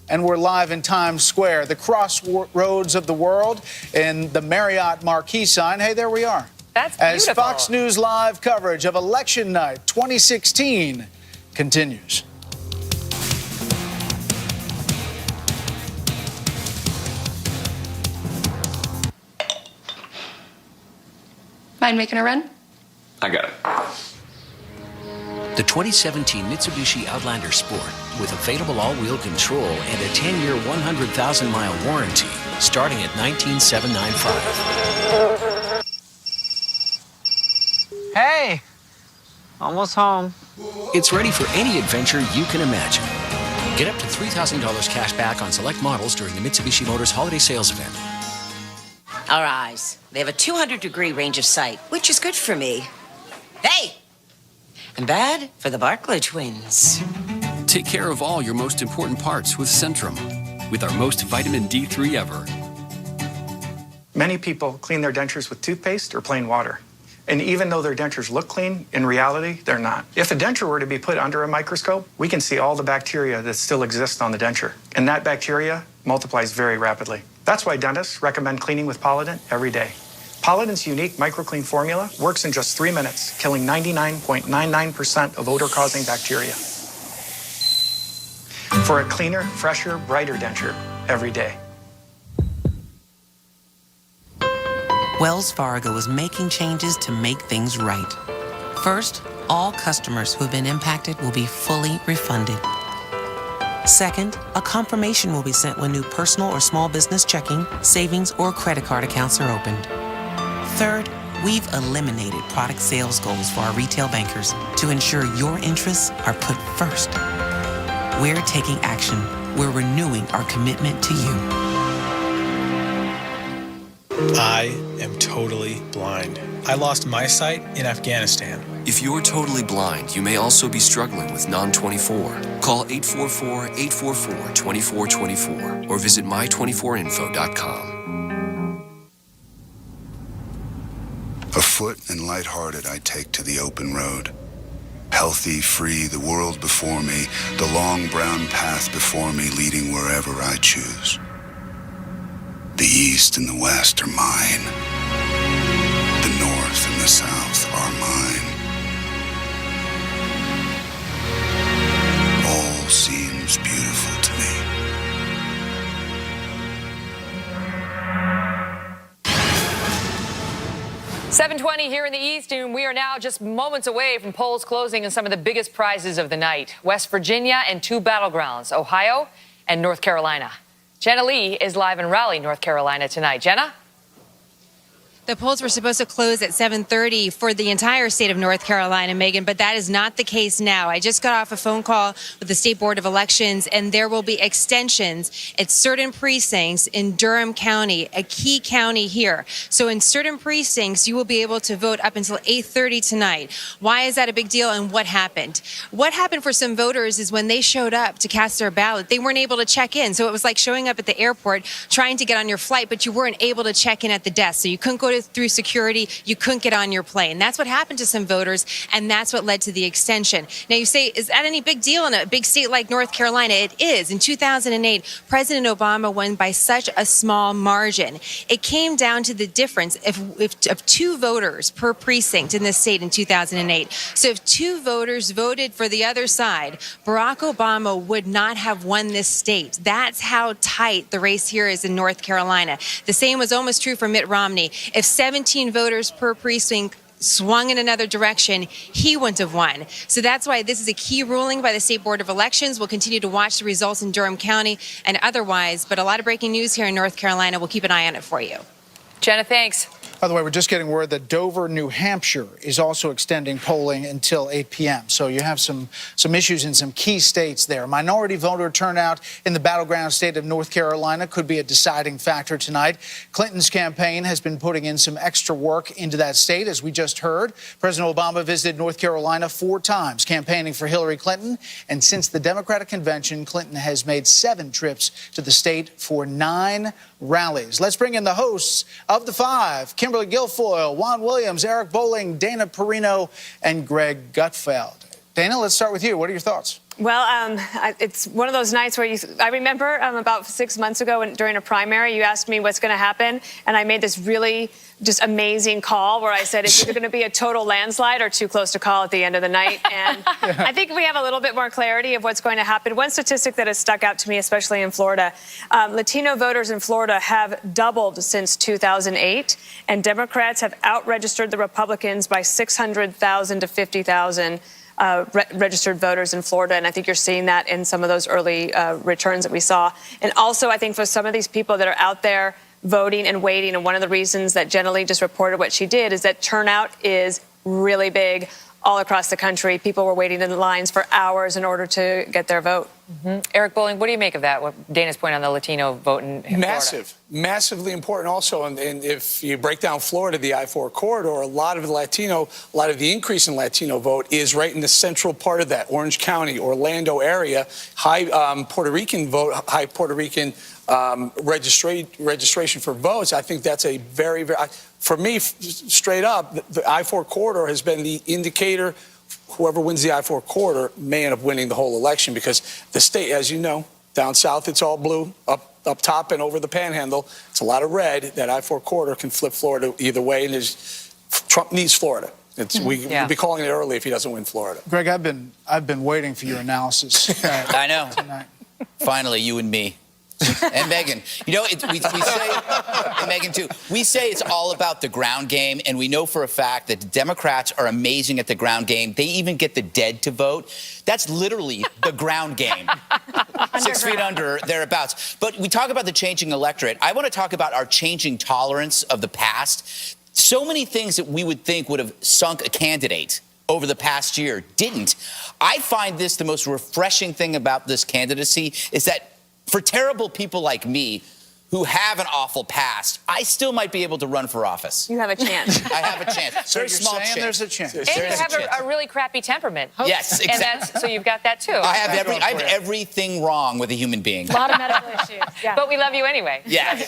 And we're live in Times Square, the crossroads of the world, in the Marriott marquee sign. Hey, there we are. That's beautiful. As Fox News Live coverage of Election Night 2016 continues. Mind making a run? I got it. The 2017 Mitsubishi Outlander Sport, with available all-wheel control and a 10-year, 100,000-mile warranty, starting at $19,795. Hey, almost home. It's ready for any adventure you can imagine. Get up to $3,000 cash back on select models during the Mitsubishi Motors Holiday Sales Event. Our eyes. They have a 200-degree range of sight, which is good for me. Hey! And bad for the Barclay twins. Take care of all your most important parts with Centrum, with our most vitamin D3 ever. Many people clean their dentures with toothpaste or plain water. And even though their dentures look clean, in reality, they're not. If a denture were to be put under a microscope, we can see all the bacteria that still exist on the denture. And that bacteria multiplies very rapidly. That's why dentists recommend cleaning with Polident every day. Polident's unique microclean formula works in just 3 minutes, killing 99.99% of odor-causing bacteria. For a cleaner, fresher, brighter denture every day. Wells Fargo is making changes to make things right. First, all customers who have been impacted will be fully refunded. Second, a confirmation will be sent when new personal or small business checking, savings, or credit card accounts are opened. Third, we've eliminated product sales goals for our retail bankers to ensure your interests are put first. We're taking action. We're renewing our commitment to you. I am totally blind. I lost my sight in Afghanistan. If you're totally blind, you may also be struggling with Non-24. Call 844-844-2424 or visit my24info.com. Afoot and lighthearted, I take to the open road. Healthy, free, the world before me, the long brown path before me leading wherever I choose. The East and the West are mine. The North and the South are mine. All seems beautiful to me. $7:20 here in the East, and we are now just moments away from polls closing in some of the biggest prizes of the night. West Virginia and two battlegrounds, Ohio and North Carolina. Jenna Lee is live in Raleigh, North Carolina tonight. Jenna? The polls were supposed to close at 7:30 for the entire state of North Carolina, Megan, but that is not the case now. I just got off a phone call with the State Board of Elections, and there will be extensions at certain precincts in Durham County, a key county here. So in certain precincts, you will be able to vote up until 8:30 tonight. Why is that a big deal, and what happened? What happened for some voters is when they showed up to cast their ballot, they weren't able to check in. So it was like showing up at the airport, trying to get on your flight, but you weren't able to check in at the desk. So you couldn't go through security, you couldn't get on your plane. That's what happened to some voters, and that's what led to the extension. Now you say, is that any big deal in a big state like North Carolina? It is. In 2008, President Obama won by such a small margin. It came down to the difference of two voters per precinct in this state in 2008. So if two voters voted for the other side, Barack Obama would not have won this state. That's how tight the race here is in North Carolina. The same was almost true for Mitt Romney. If 17 voters per precinct swung in another direction, he wouldn't have won. So that's why this is a key ruling by the State Board of Elections. We'll continue to watch the results in Durham County and otherwise, but a lot of breaking news here in North Carolina. We'll keep an eye on it for you. Jenna, thanks. By the way, we're just getting word that Dover, New Hampshire is also extending polling until 8 p.m. So you have some issues in some key states there. Minority voter turnout in the battleground state of North Carolina could be a deciding factor tonight. Clinton's campaign has been putting in some extra work into that state, as we just heard. President Obama visited North Carolina 4 times campaigning for Hillary Clinton. And since the Democratic convention, Clinton has made 7 trips to the state for 9 rallies. Let's bring in the hosts of The Five, Kimberly Guilfoyle, Juan Williams, Eric Bolling, Dana Perino, and Greg Gutfeld. Dana, let's start with you. What are your thoughts? Well, it's one of those nights where I remember about 6 months ago during a primary, you asked me what's going to happen, and I made this really just amazing call where I said it's either going to be a total landslide or too close to call at the end of the night. And I think we have a little bit more clarity of what's going to happen. One statistic that has stuck out to me, especially in Florida, Latino voters in Florida have doubled since 2008, and Democrats have out-registered the Republicans by 600,000 to 50,000. Registered voters in Florida, and I think you're seeing that in some of those early returns that we saw. And also, I think for some of these people that are out there voting and waiting, and one of the reasons that Jenna Lee just reported what she did is that turnout is really big all across the country. People were waiting in lines for hours in order to get their vote. Eric Bolling, what do you make of that? What Dana's point on the Latino vote in Florida? Massively important also. And if you break down Florida, the I-4 corridor, a lot of the increase in Latino vote is right in the central part of that, Orange County, Orlando area. High Puerto Rican vote, high Puerto Rican registration for votes. I think that's a very, very, for me, straight up, the I-4 corridor has been the indicator. Whoever wins the I-4 corridor may end up winning the whole election, because the state, as you know, down south it's all blue, up top and over the panhandle it's a lot of red. That I-4 corridor can flip Florida either way, and Trump needs Florida. We'll be calling it early if he doesn't win Florida. Greg, I've been waiting for your analysis. I know. Tonight. Finally, you and me. And Megyn, you know, we say, and Megyn too, we say it's all about the ground game, and we know for a fact that the Democrats are amazing at the ground game. They even get the dead to vote. That's literally the ground game. 6 feet under, thereabouts. But we talk about the changing electorate. I want to talk about our changing tolerance of the past. So many things that we would think would have sunk a candidate over the past year didn't. I find this the most refreshing thing about this candidacy is that for terrible people like me who have an awful past, I still might be able to run for office. You have a chance. I have a chance. So Very you're small saying chance. there's a chance. And you have a really crappy temperament. Yes, exactly. And that's, so you've got that too. I have everything wrong with a human being. A lot of medical issues. Yeah. But we love you anyway. Yes.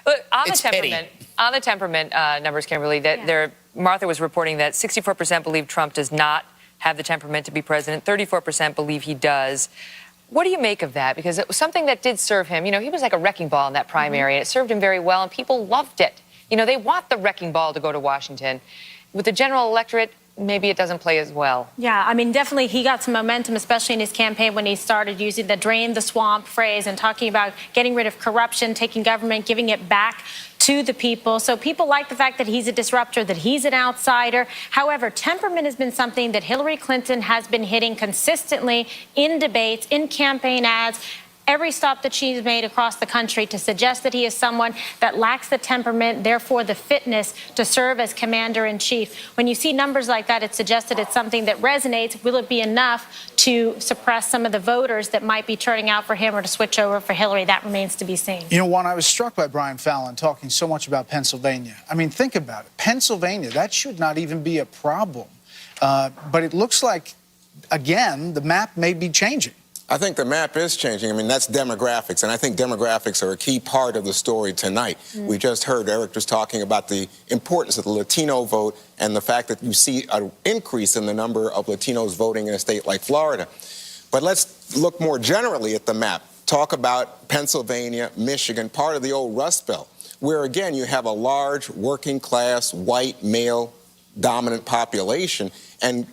Look, on It's the temperament numbers, Kimberly, that Martha was reporting that 64% believe Trump does not have the temperament to be president. 34% believe he does. What do you make of that? Because it was something that did serve him. You know, he was like a wrecking ball in that primary, and it served him very well, and people loved it. You know, they want the wrecking ball to go to Washington. With the general electorate, maybe it doesn't play as well. Yeah, I mean, definitely he got some momentum, especially in his campaign when he started using the drain the swamp phrase and talking about getting rid of corruption, taking government, giving it back to the people. So people like the fact that he's a disruptor, that he's an outsider. However, temperament has been something that Hillary Clinton has been hitting consistently in debates, in campaign ads, every stop that she's made across the country to suggest that he is someone that lacks the temperament, therefore the fitness to serve as commander-in-chief. When you see numbers like that, it suggests that it's something that resonates. Will it be enough to suppress some of the voters that might be turning out for him or to switch over for Hillary? That remains to be seen. You know, Juan, I was struck by Brian Fallon talking so much about Pennsylvania. I mean, think about it. Pennsylvania, that should not even be a problem. But it looks like, again, the map may be changing. I think the map is changing. I mean, that's demographics, and I think demographics are a key part of the story tonight. We just heard Eric was talking about the importance of the Latino vote and the fact that you see an increase in the number of Latinos voting in a state like Florida. But let's look more generally at the map. Talk about Pennsylvania, Michigan, part of the old Rust Belt, where, again, you have a large working-class, white, male-dominant population, and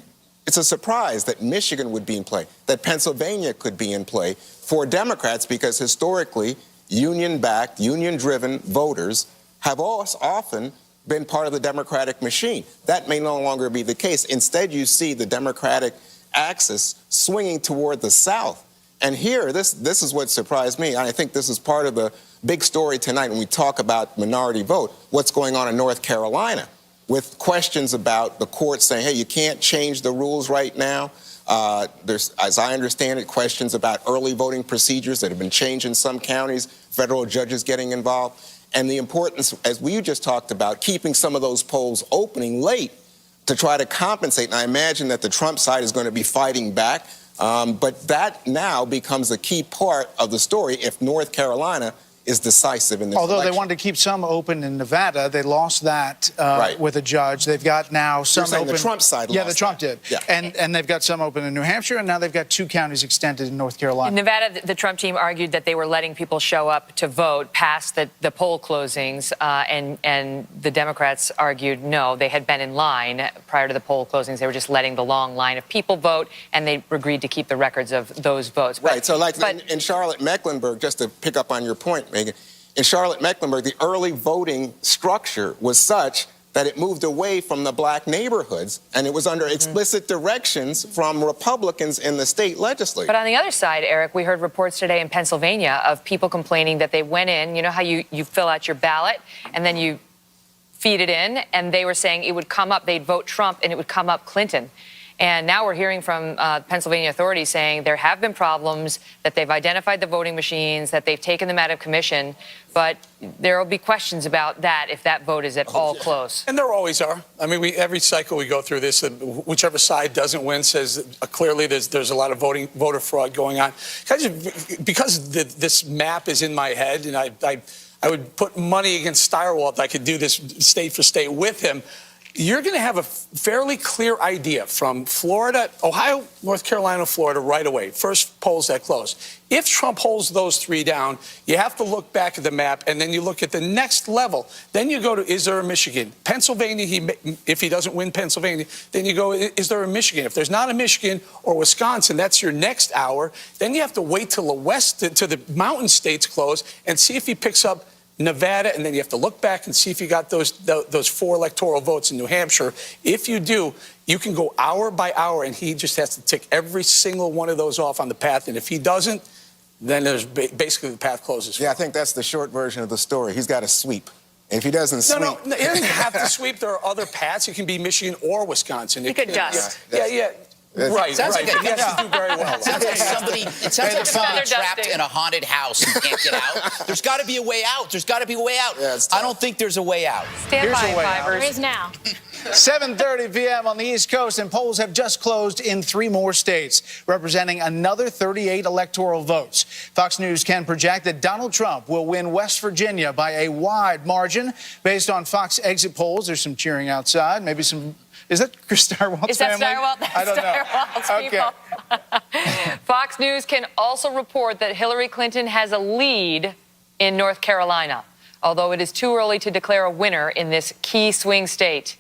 it's a surprise that Michigan would be in play, that Pennsylvania could be in play for Democrats, because historically, union-backed, union-driven voters have often been part of the Democratic machine. That may no longer be the case. Instead, you see the Democratic axis swinging toward the South. And here, this is what surprised me. I think this is part of the big story tonight when we talk about minority vote, what's going on in North Carolina, with questions about the court saying, hey, you can't change the rules right now. There's, as I understand it, questions about early voting procedures that have been changed in some counties, federal judges getting involved, and the importance, as we just talked about, keeping some of those polls opening late to try to compensate. And I imagine that the Trump side is going to be fighting back, but that now becomes a key part of the story if North Carolina is decisive in this Although election. they wanted to keep some open in Nevada, they lost that Right. with a judge. They've got now some saying open. the Trump side Yeah, lost the Trump did. Yeah. And they've got some open in New Hampshire, and now they've got 2 counties extended in North Carolina. In Nevada, the Trump team argued that they were letting people show up to vote past the poll closings, and the Democrats argued no, they had been in line prior to the poll closings. They were just letting the long line of people vote, and they agreed to keep the records of those votes. Right. So, like in Charlotte-Mecklenburg, just to pick up on your point, Megan, in Charlotte-Mecklenburg, the early voting structure was such that it moved away from the black neighborhoods, and it was under explicit directions from Republicans in the state legislature. But on the other side, Eric, we heard reports today in Pennsylvania of people complaining that they went in, you know how you fill out your ballot and then you feed it in, and they were saying it would come up, they'd vote Trump and it would come up Clinton. And now we're hearing from Pennsylvania authorities saying there have been problems, that they've identified the voting machines, that they've taken them out of commission, but there will be questions about that if that vote is at all close. And there always are. I mean, every cycle we go through this, whichever side doesn't win says clearly there's a lot of voter fraud going on. Because this map is in my head, and I would put money against Steyerwalt, I could do this state for state with him. You're going to have a fairly clear idea from Florida, Ohio, North Carolina, Florida right away. First polls that close. If Trump holds those 3 down, you have to look back at the map, and then you look at the next level. Then you go to, is there a Michigan? Pennsylvania, if he doesn't win Pennsylvania, then you go, is there a Michigan? If there's not a Michigan or Wisconsin, that's your next hour. Then you have to wait till the west, to the mountain states close, and see if he picks up Nevada, and then you have to look back and see if you got those 4 electoral votes in New Hampshire. If you do, you can go hour by hour, and he just has to tick every single one of those off on the path. And if he doesn't, then there's basically the path closes. Yeah, I think that's the short version of the story. He's got to sweep. And if he doesn't sweep... No, he doesn't have to sweep. There are other paths. It can be Michigan or Wisconsin. He could dust. Yeah. Right. Sounds like He has to do very well. It sounds like somebody trapped in a haunted house and can't get out. There's got to be a way out. There's got to be a way out. Yeah, I don't think there's a way out. Stand by, Fivers. There is now. 7:30 p.m. on the East Coast, and polls have just closed in 3 more states, representing another 38 electoral votes. Fox News can project that Donald Trump will win West Virginia by a wide margin. Based on Fox exit polls, there's some cheering outside, maybe some... Is that Chris Steyerwalt's family? Is that Steyerwalt? I don't know. Okay. Fox News can also report that Hillary Clinton has a lead in North Carolina, although it is too early to declare a winner in this key swing state.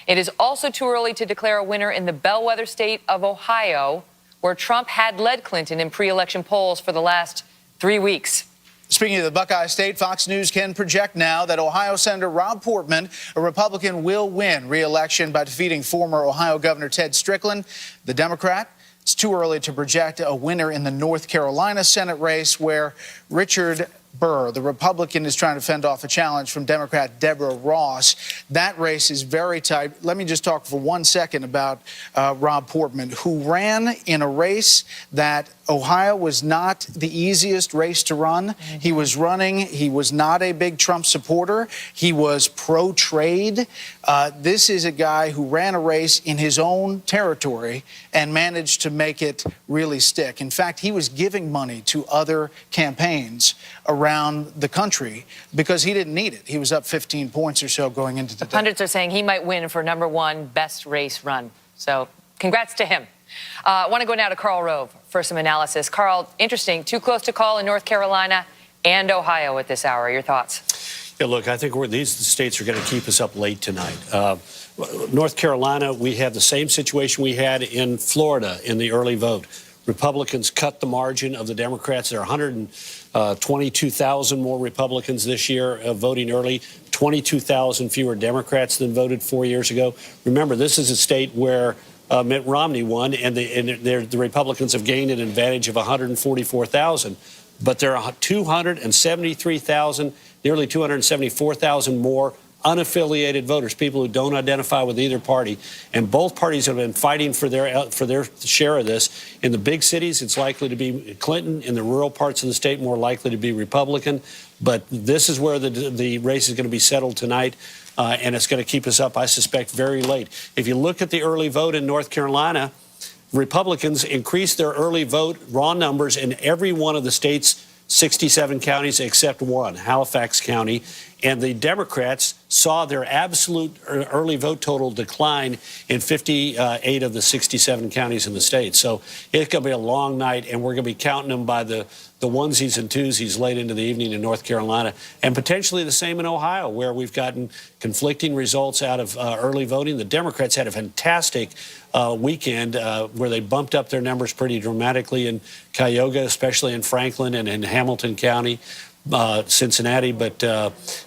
It is also too early to declare a winner in the bellwether state of Ohio, where Trump had led Clinton in pre-election polls for the last 3 weeks. Speaking of the Buckeye State, Fox News can project now that Ohio Senator Rob Portman, a Republican, will win re-election by defeating former Ohio Governor Ted Strickland, the Democrat. It's too early to project a winner in the North Carolina Senate race, where Richard Burr, the Republican, is trying to fend off a challenge from Democrat Deborah Ross. That race is very tight. Let me just talk for 1 second about Rob Portman, who ran in a race that Ohio was not the easiest race to run. He was running. He was not a big Trump supporter. He was pro-trade. This is a guy who ran a race in his own territory and managed to make it really stick. In fact, he was giving money to other campaigns around the country because he didn't need it. He was up 15 points or so going into the day. Pundits are saying he might win for #1 best race run. So congrats to him. I want to go now to Karl Rove for some analysis. Karl, interesting, too close to call in North Carolina and Ohio at this hour. Your thoughts? Yeah, look, I think these states are going to keep us up late tonight. North Carolina, we have the same situation we had in Florida in the early vote. Republicans cut the margin of the Democrats. There are 122,000 more Republicans this year voting early, 22,000 fewer Democrats than voted 4 years ago. Remember, this is a state where Mitt Romney won, and the Republicans have gained an advantage of 144,000. But there are 273,000, nearly 274,000 more unaffiliated voters, people who don't identify with either party. And both parties have been fighting for their share of this. In the big cities, it's likely to be Clinton. In the rural parts of the state, more likely to be Republican. But this is where the race is going to be settled tonight. And it's going to keep us up, I suspect, very late. If you look at the early vote in North Carolina, Republicans increased their early vote raw numbers in every one of the state's 67 counties except one, Halifax County. And the Democrats saw their absolute early vote total decline in 58 of the 67 counties in the state. So it's going to be a long night, and we're going to be counting them by the onesies and twosies late into the evening in North Carolina, and potentially the same in Ohio, where we've gotten conflicting results out of early voting. The Democrats had a fantastic weekend where they bumped up their numbers pretty dramatically in Cuyahoga, especially in Franklin and in Hamilton County. Cincinnati, but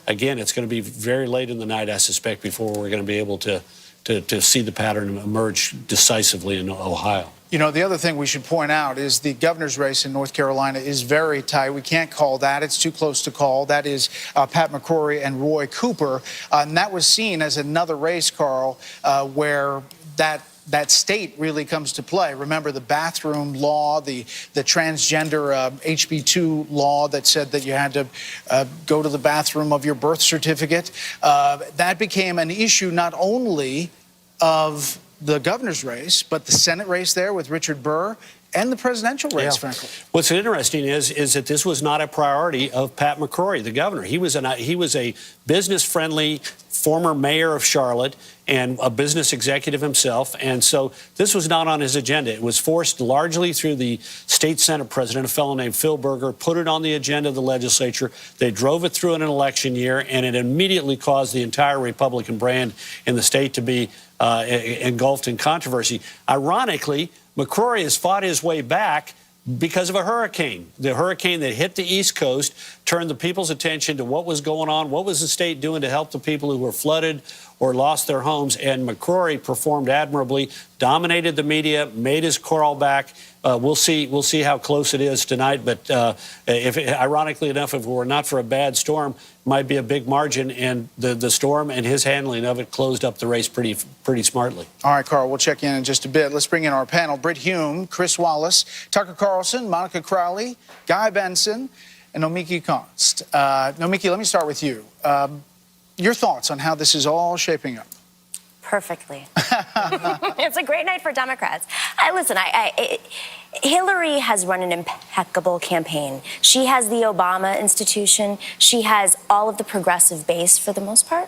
again, it's going to be very late in the night, I suspect, before we're going to be able to see the pattern emerge decisively in Ohio. You know, the other thing we should point out is the governor's race in North Carolina is very tight. We can't call that. It's too close to call. That is Pat McCrory and Roy Cooper. And that was seen as another race, Carl, where that state really comes to play. Remember the bathroom law, the transgender HB2 law that said that you had to go to the bathroom of your birth certificate. That became an issue not only of the governor's race, but the Senate race there with Richard Burr, and the presidential race, frankly. What's interesting is that this was not a priority of Pat McCrory, the governor. He was a business-friendly former mayor of Charlotte and a business executive himself, and so this was not on his agenda. It was forced largely through the state Senate president, a fellow named Phil Berger, put it on the agenda of the legislature. They drove it through in an election year, and it immediately caused the entire Republican brand in the state to be engulfed in controversy. Ironically, McCrory has fought his way back because of a hurricane. The hurricane that hit the East Coast turned the people's attention to what was going on, what was the state doing to help the people who were flooded or lost their homes, and McCrory performed admirably, dominated the media, made his call back. We'll see how close it is tonight, but ironically enough, if it were not for a bad storm, it might be a big margin, and the storm and his handling of it closed up the race pretty smartly. All right, Carl, we'll check in just a bit. Let's bring in our panel. Britt Hume, Chris Wallace, Tucker Carlson, Monica Crowley, Guy Benson, and Nomiki Konst. Nomiki, let me start with you. Your thoughts on how this is all shaping up? Perfectly. It's a great night for Democrats. Listen, Hillary has run an impeccable campaign. She has the Obama institution. She has all of the progressive base for the most part.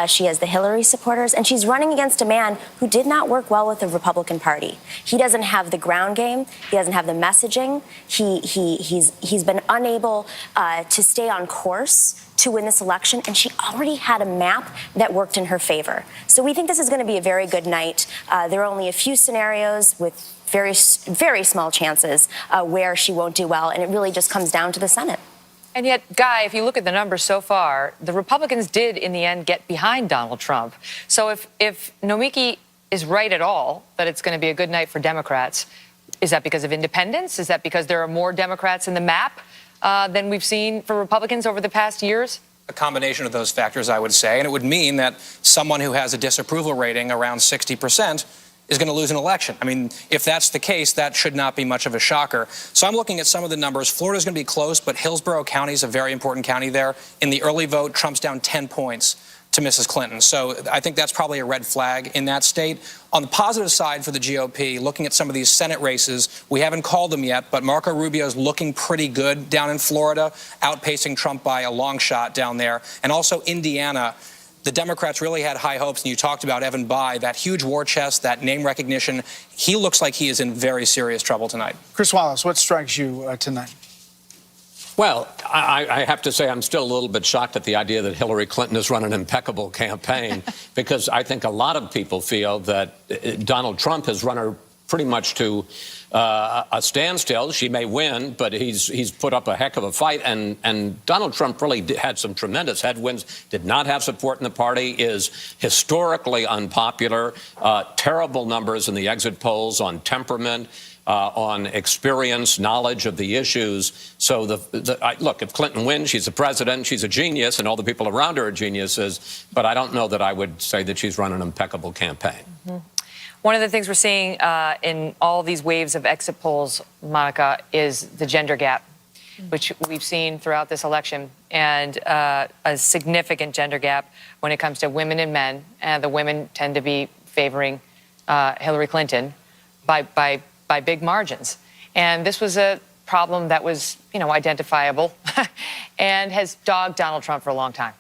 She has the Hillary supporters, and she's running against a man who did not work well with the Republican Party. He doesn't have the ground game. He doesn't have the messaging. He's been unable to stay on course to win this election, and she already had a map that worked in her favor. So we think this is going to be a very good night. There are only a few scenarios with very, very small chances where she won't do well, and it really just comes down to the Senate. And yet, Guy, if you look at the numbers so far, the Republicans did, in the end, get behind Donald Trump. So if Nomiki is right at all, that it's going to be a good night for Democrats, is that because of independence? Is that because there are more Democrats in the map than we've seen for Republicans over the past years? A combination of those factors, I would say. And it would mean that someone who has a disapproval rating around 60% is going to lose an election. I mean, if that's the case, that should not be much of a shocker. So I'm looking at some of the numbers. Florida's going to be close, but Hillsborough County is a very important county there. In the early vote, Trump's down 10 points to Mrs. Clinton. So I think that's probably a red flag in that state. On the positive side for the GOP, looking at some of these Senate races, we haven't called them yet, but Marco Rubio's looking pretty good down in Florida, outpacing Trump by a long shot down there. And also Indiana. The Democrats really had high hopes, and you talked about Evan Bayh, that huge war chest, that name recognition. He looks like he is in very serious trouble tonight. Chris Wallace, what strikes you tonight? Well, I have to say I'm still a little bit shocked at the idea that Hillary Clinton has run an impeccable campaign because I think a lot of people feel that Donald Trump has run her pretty much to a standstill. She may win, but he's put up a heck of a fight. And Donald Trump really had some tremendous headwinds, did not have support in the party, is historically unpopular, terrible numbers in the exit polls on temperament, on experience, knowledge of the issues. So look, if Clinton wins, she's the president, she's a genius, and all the people around her are geniuses. But I don't know that I would say that she's run an impeccable campaign. Mm-hmm. One of the things we're seeing in all these waves of exit polls, Monica, is the gender gap, which we've seen throughout this election, and a significant gender gap when it comes to women and men. And the women tend to be favoring Hillary Clinton by big margins. And this was a problem that was, identifiable and has dogged Donald Trump for a long time.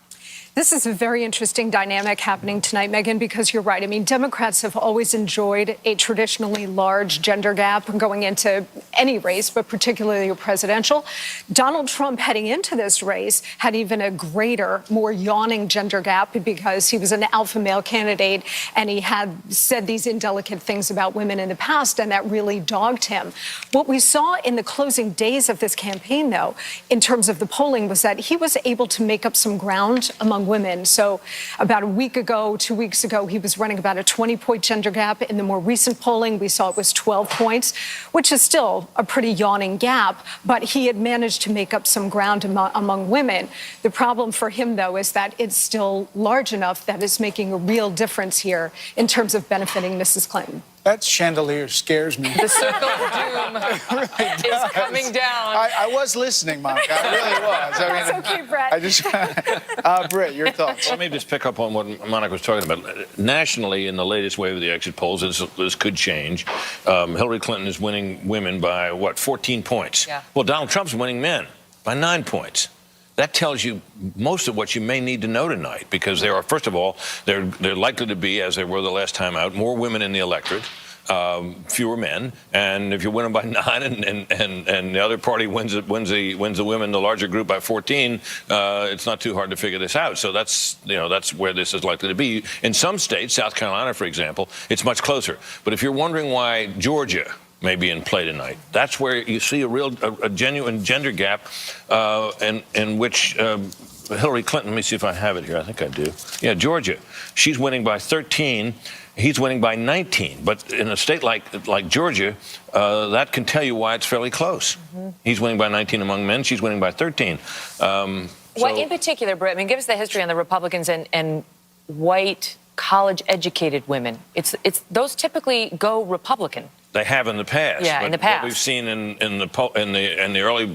This is a very interesting dynamic happening tonight, Megyn, because you're right. I mean, Democrats have always enjoyed a traditionally large gender gap going into any race, but particularly a presidential. Donald Trump, heading into this race, had even a greater, more yawning gender gap because he was an alpha male candidate and he had said these indelicate things about women in the past, and that really dogged him. What we saw in the closing days of this campaign, though, in terms of the polling, was that he was able to make up some ground among women. So about a week ago, 2 weeks ago, he was running about a 20-point gender gap. In the more recent polling, we saw it was 12 points, which is still a pretty yawning gap, but he had managed to make up some ground among women. The problem for him, though, is that it's still large enough that it's making a real difference here in terms of benefiting Mrs. Clinton. That chandelier scares me. The circle of doom is coming down. I was listening, Monica. I really was. I mean, That's okay, Brett. I just, Britt, your thoughts? Let me just pick up on what Monica was talking about. Nationally, in the latest wave of the exit polls, this could change. Hillary Clinton is winning women by, 14 points? Yeah. Well, Donald Trump's winning men by 9 points. That tells you most of what you may need to know tonight, because there are, first of all, they're likely to be, as they were the last time out, more women in the electorate, fewer men, and if you win them by 9 and the other party wins the women, the larger group, by 14, it's not too hard to figure this out. So that's where this is likely to be. In some states, South Carolina, for example, it's much closer. But if you're wondering why Georgia may be in play tonight, that's where you see a genuine gender gap, in which Hillary Clinton, let me see if I have it here. I think I do. Yeah, Georgia. She's winning by 13. He's winning by 19. But in a state like Georgia, that can tell you why it's fairly close. Mm-hmm. He's winning by 19 among men. She's winning by 13. What in particular, Britt? I mean, give us the history on the Republicans and white college-educated women. It's those typically go Republican. They have in the past. Yeah, but in the past. What we've seen in the early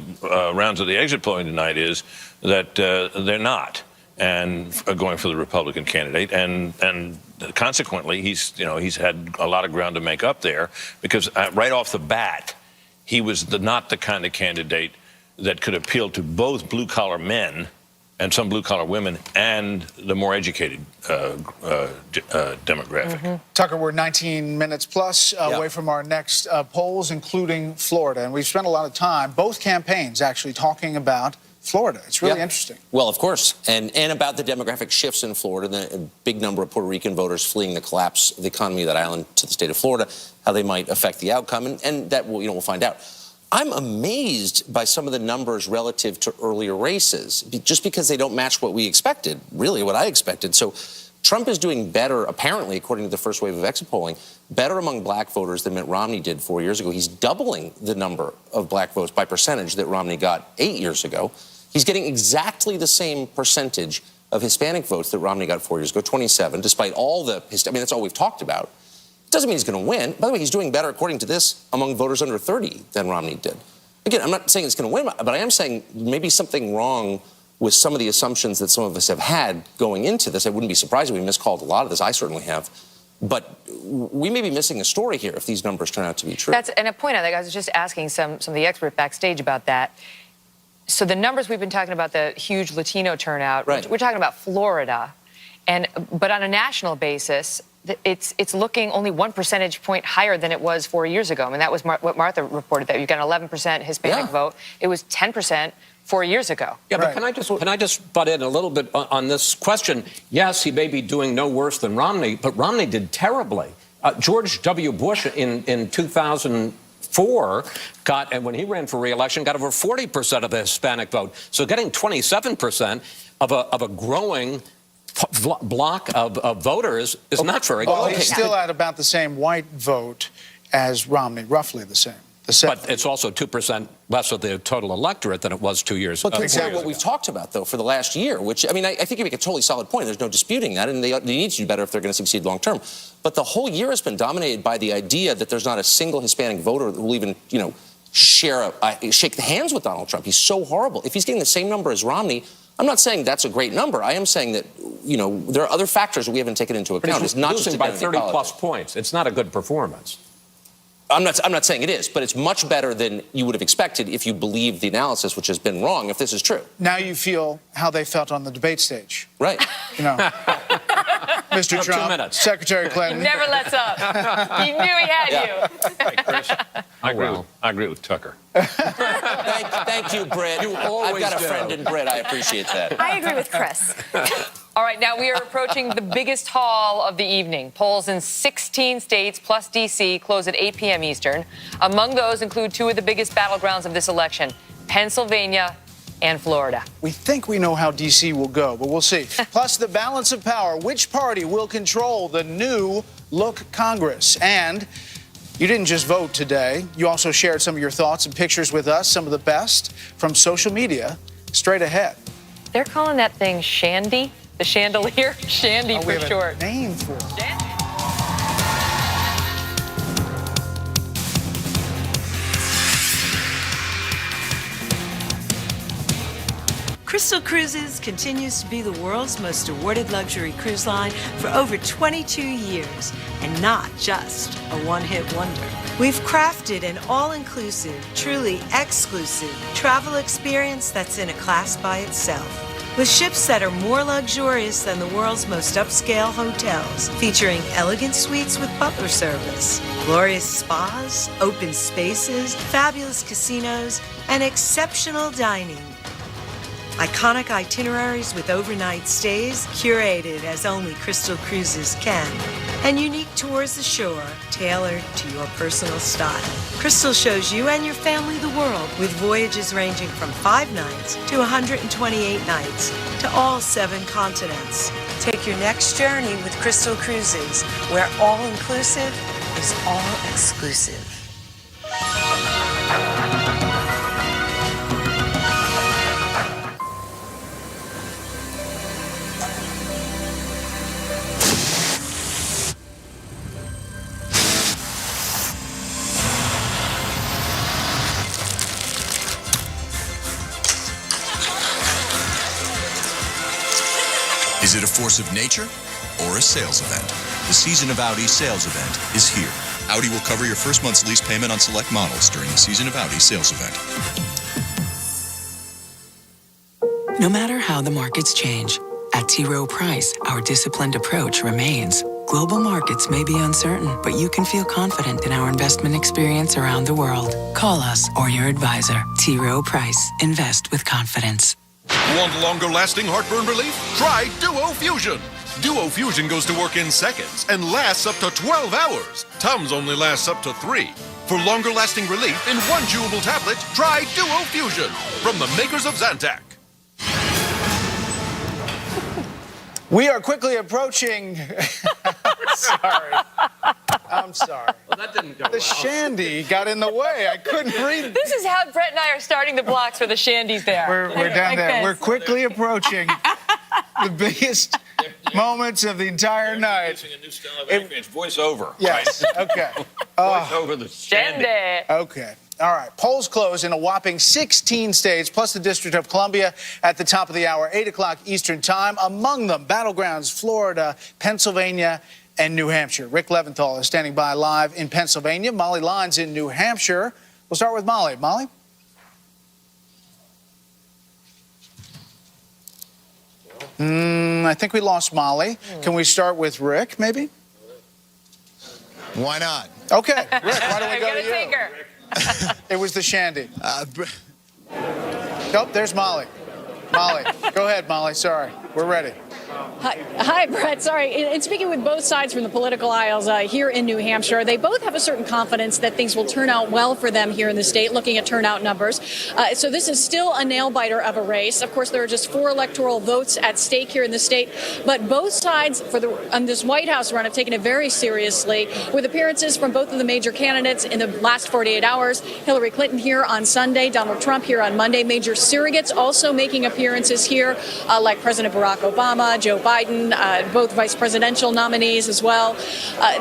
rounds of the exit polling tonight is that they're not, and going for the Republican candidate, and consequently he's had a lot of ground to make up there, because right off the bat he was not the kind of candidate that could appeal to both blue-collar men and some blue-collar women and the more educated demographic. Mm-hmm. Tucker, we're 19 minutes plus away from our next polls, including Florida. And we've spent a lot of time, both campaigns actually, talking about Florida. It's really interesting. Well, of course. And about the demographic shifts in Florida, the big number of Puerto Rican voters fleeing the collapse of the economy of that island to the state of Florida, how they might affect the outcome. And that we'll find out. I'm amazed by some of the numbers relative to earlier races, just because they don't match what we expected, really what I expected. So Trump is doing better, apparently, according to the first wave of exit polling, better among black voters than Mitt Romney did 4 years ago. He's doubling the number of black votes by percentage that Romney got 8 years ago. He's getting exactly the same percentage of Hispanic votes that Romney got 4 years ago, 27, despite all that's all we've talked about. Doesn't mean he's going to win. By the way, he's doing better, according to this, among voters under 30 than Romney did. Again, I'm not saying it's going to win, but I am saying maybe something wrong with some of the assumptions that some of us have had going into this. I wouldn't be surprised if we miscalled a lot of this. I certainly have. But we may be missing a story here if these numbers turn out to be true. And a point I was just asking some of the experts backstage about that. So the numbers we've been talking about, the huge Latino turnout, right. We're talking about Florida, but on a national basis, it's looking only 1 percentage point higher than it was 4 years ago. I mean, that was what Martha reported, that you got an 11% Hispanic vote. It was 10% 4 years ago. Yeah, but can I just butt in a little bit on this question? Yes, he may be doing no worse than Romney, but Romney did terribly. George W. Bush in 2004 and when he ran for re-election, got over 40% of the Hispanic vote. So getting 27% of a growing block of voters is not very good. Well, he's still at about the same white vote as Romney, roughly the same. But it's also 2% less of the total electorate than it was 2 years ago. But consider what we've talked about, though, for the last year, which, I mean, I think you make a totally solid point. There's no disputing that, and they need to do better if they're going to succeed long term. But the whole year has been dominated by the idea that there's not a single Hispanic voter who will even, shake the hands with Donald Trump. He's so horrible. If he's getting the same number as Romney, I'm not saying that's a great number. I am saying that, there are other factors that we haven't taken into account. But he's losing by 30-plus points. It's not a good performance. I'm not saying it is, but it's much better than you would have expected if you believe the analysis, which has been wrong, if this is true. Now you feel how they felt on the debate stage. Right. You know, Mr. No, 2 Trump, minutes. Secretary Clinton. He never lets up. He knew he had you. I agree with Tucker. Thank you, Britt. I've got a friend in Britt. I appreciate that. I agree with Chris. All right, now we are approaching the biggest haul of the evening. Polls in 16 states plus D.C. close at 8 p.m. Eastern. Among those include two of the biggest battlegrounds of this election, Pennsylvania and Florida. We think we know how D.C. will go, but we'll see. Plus, the balance of power. Which party will control the new look Congress? And you didn't just vote today. You also shared some of your thoughts and pictures with us, some of the best from social media, straight ahead. They're calling that thing Shandy, the chandelier, Shandy we for have a short. name for it. Crystal Cruises continues to be the world's most awarded luxury cruise line for over 22 years, and not just a one-hit wonder. We've crafted an all-inclusive, truly exclusive travel experience that's in a class by itself. With ships that are more luxurious than the world's most upscale hotels, featuring elegant suites with butler service, glorious spas, open spaces, fabulous casinos, and exceptional dining. Iconic itineraries with overnight stays, curated as only Crystal Cruises can, and unique tours ashore tailored to your personal style. Crystal shows you and your family the world with voyages ranging from 5 nights to 128 nights to all 7 continents. Take your next journey with Crystal Cruises, where all-inclusive is all-exclusive. Is it a force of nature or a sales event? The Season of Audi sales event is here. Audi will cover your first month's lease payment on select models during the Season of Audi sales event. No matter how the markets change, at T. Rowe Price, our disciplined approach remains. Global markets may be uncertain, but you can feel confident in our investment experience around the world. Call us or your advisor. T. Rowe Price. Invest with confidence. Want longer-lasting heartburn relief? Try Duo Fusion. Duo Fusion goes to work in seconds and lasts up to 12 hours. Tums only lasts up to 3. For longer-lasting relief in one chewable tablet, try Duo Fusion from the makers of Zantac. We are quickly approaching. Sorry. I'm sorry. Well, that didn't go The shandy got in the way. I couldn't read. This is how Brett and I are starting the blocks for the shandies there. We're down there. We're quickly approaching the biggest moments of the entire night. Using a new style of acting. It's voiceover. Yes. Right? Okay. Voice over the shandy. Okay. All right. Polls close in a whopping 16 states, plus the District of Columbia at the top of the hour, 8 o'clock Eastern Time. Among them, battlegrounds, Florida, Pennsylvania, and New Hampshire. Rick Leventhal is standing by live in Pennsylvania. Molly Lyons in New Hampshire. We'll start with Molly. Molly? I think we lost Molly. Can we start with Rick, maybe? Why not? Okay. Rick, why don't we go to you? Take her. It was the shandy. Nope, there's Molly. Molly. Go ahead, Molly. Sorry. We're ready. Hi, Brett. Sorry. In speaking with both sides from the political aisles here in New Hampshire, they both have a certain confidence that things will turn out well for them here in the state, looking at turnout numbers. So this is still a nail-biter of a race. Of course, there are just 4 electoral votes at stake here in the state, but both sides on this White House run have taken it very seriously, with appearances from both of the major candidates in the last 48 hours. Hillary Clinton here on Sunday, Donald Trump here on Monday. Major surrogates also making appearances here, like President Barack Obama, Joe Biden, both vice presidential nominees as well.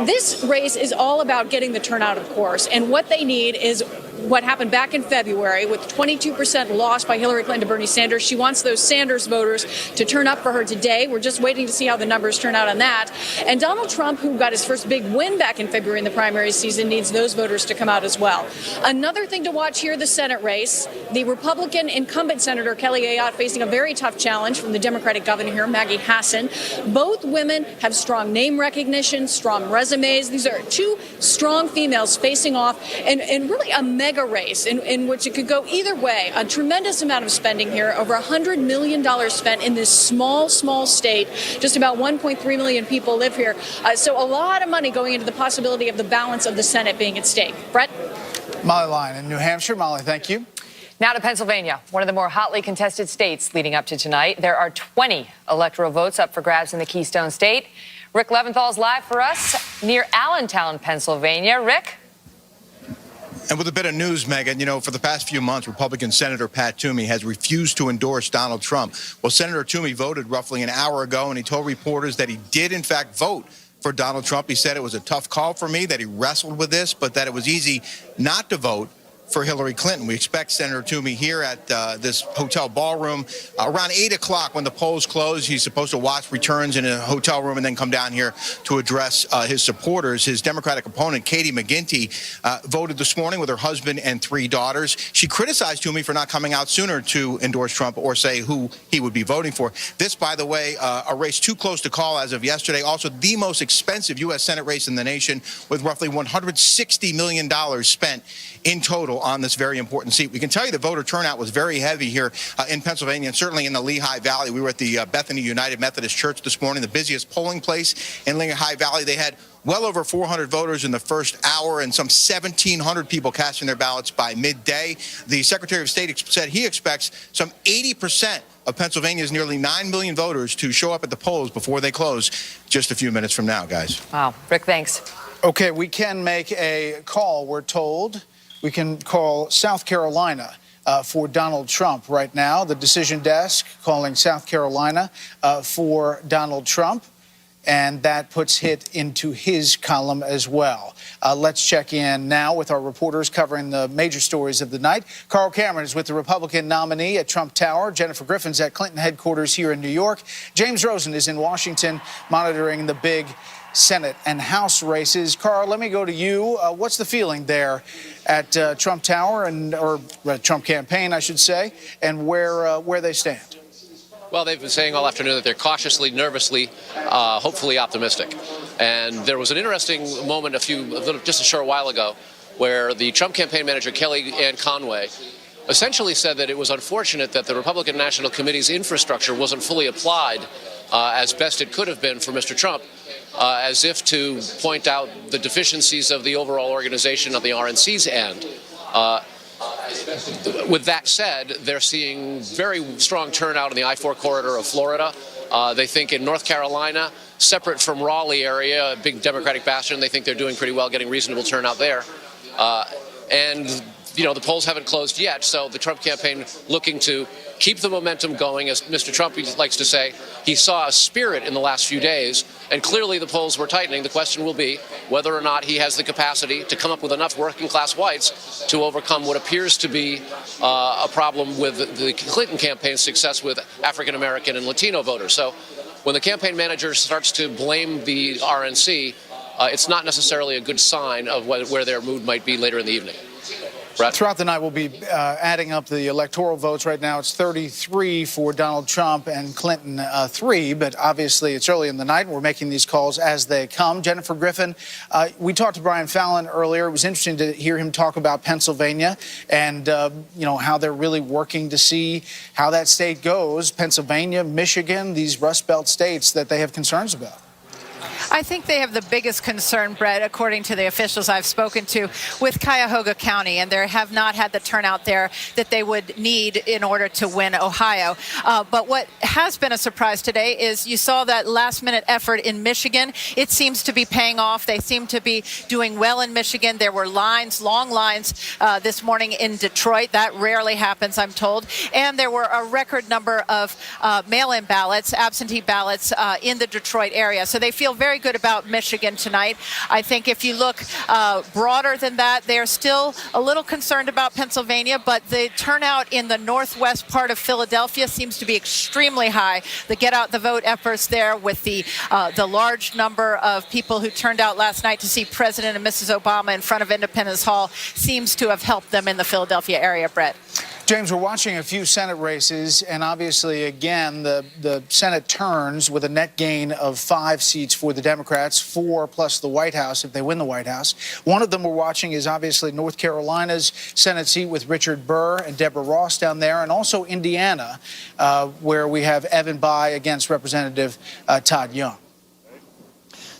This race is all about getting the turnout, of course, and what they need is what happened back in February with 22% loss by Hillary Clinton to Bernie Sanders. She wants those Sanders voters to turn up for her today. We're just waiting to see how the numbers turn out on that. And Donald Trump, who got his first big win back in February in the primary season, needs those voters to come out as well. Another thing to watch here, the Senate race. The Republican incumbent Senator Kelly Ayotte facing a very tough challenge from the Democratic governor here, Maggie Hassan. Both women have strong name recognition, strong resumes. These are two strong females facing off in really a mega race in which it could go either way. A tremendous amount of spending here, over $100 million spent in this small state. Just about 1.3 million people live here. So a lot of money going into the possibility of the balance of the Senate being at stake. Brett? Molly Lyon in New Hampshire. Molly, thank you. Now to Pennsylvania, one of the more hotly contested states leading up to tonight. There are 20 electoral votes up for grabs in the Keystone State. Rick Leventhal's live for us near Allentown, Pennsylvania. Rick? And with a bit of news, Megan, you know, for the past few months, Republican Senator Pat Toomey has refused to endorse Donald Trump. Well, Senator Toomey voted roughly an hour ago, and he told reporters that he did, in fact, vote for Donald Trump. He said it was a tough call for me, that he wrestled with this, but that it was easy not to vote for Hillary Clinton. We expect Senator Toomey here at this hotel ballroom around 8 o'clock when the polls close. He's supposed to watch returns in a hotel room and then come down here to address his supporters. His Democratic opponent, Katie McGinty, voted this morning with her husband and 3 daughters. She criticized Toomey for not coming out sooner to endorse Trump or say who he would be voting for. This, by the way, a race too close to call as of yesterday. Also, the most expensive U.S. Senate race in the nation, with roughly $160 million spent in total on this very important seat. We can tell you the voter turnout was very heavy here in Pennsylvania, and certainly in the Lehigh Valley. We were at the Bethany United Methodist Church this morning, the busiest polling place in Lehigh Valley. They had well over 400 voters in the first hour and some 1,700 people casting their ballots by midday. The Secretary of State said he expects some 80% of Pennsylvania's nearly 9 million voters to show up at the polls before they close just a few minutes from now, guys. Wow. Rick, thanks. Okay, we can make a call, we're told. We can call South Carolina for Donald Trump right now. The decision desk calling South Carolina for Donald Trump. And that puts it into his column as well. Let's check in now with our reporters covering the major stories of the night. Carl Cameron is with the Republican nominee at Trump Tower. Jennifer Griffin's at Clinton headquarters here in New York. James Rosen is in Washington monitoring the big Senate and House races. Carl, let me go to you. What's the feeling there at Trump Tower, or Trump campaign, I should say, and where they stand? Well, they've been saying all afternoon that they're cautiously, nervously, hopefully optimistic. And there was an interesting moment just a short while ago where the Trump campaign manager, Kellyanne Conway, essentially said that it was unfortunate that the Republican National Committee's infrastructure wasn't fully applied as best it could have been for Mr. Trump, as if to point out the deficiencies of the overall organization of the RNC's end. With that said, they're seeing very strong turnout in the I-4 corridor of Florida. They think in North Carolina, separate from Raleigh area, a big Democratic bastion, they think they're doing pretty well, getting reasonable turnout there. And you know, the polls haven't closed yet, so the Trump campaign looking to keep the momentum going. As Mr. Trump likes to say, he saw a spirit in the last few days, and clearly the polls were tightening. The question will be whether or not he has the capacity to come up with enough working-class whites to overcome what appears to be a problem with the Clinton campaign's success with African-American and Latino voters. So when the campaign manager starts to blame the RNC, it's not necessarily a good sign of where their mood might be later in the evening. Brett? Throughout the night, we'll be adding up the electoral votes. Right now, it's 33 for Donald Trump and Clinton 3. But obviously, it's early in the night, and we're making these calls as they come. Jennifer Griffin, we talked to Brian Fallon earlier. It was interesting to hear him talk about Pennsylvania and, you know, how they're really working to see how that state goes. Pennsylvania, Michigan, these Rust Belt states that they have concerns about. I think they have the biggest concern, Brett, according to the officials I've spoken to, with Cuyahoga County, and they have not had the turnout there that they would need in order to win Ohio. But what has been a surprise today is you saw that last-minute effort in Michigan. It seems to be paying off. They seem to be doing well in Michigan. There were lines, long lines this morning in Detroit. That rarely happens, I'm told. And there were a record number of mail-in ballots, absentee ballots in the Detroit area. So they feel very good about Michigan tonight. I think if you look broader than that, they're still a little concerned about Pennsylvania, but the turnout in the northwest part of Philadelphia seems to be extremely high. The get out the vote efforts there with the large number of people who turned out last night to see President and Mrs. Obama in front of Independence Hall seems to have helped them in the Philadelphia area, Brett. James, we're watching a few Senate races, and obviously, again, the Senate turns with a net gain of 5 seats for the Democrats, 4 plus the White House if they win the White House. One of them we're watching is obviously North Carolina's Senate seat with Richard Burr and Deborah Ross down there, and also Indiana, where we have Evan Bayh against Representative Todd Young.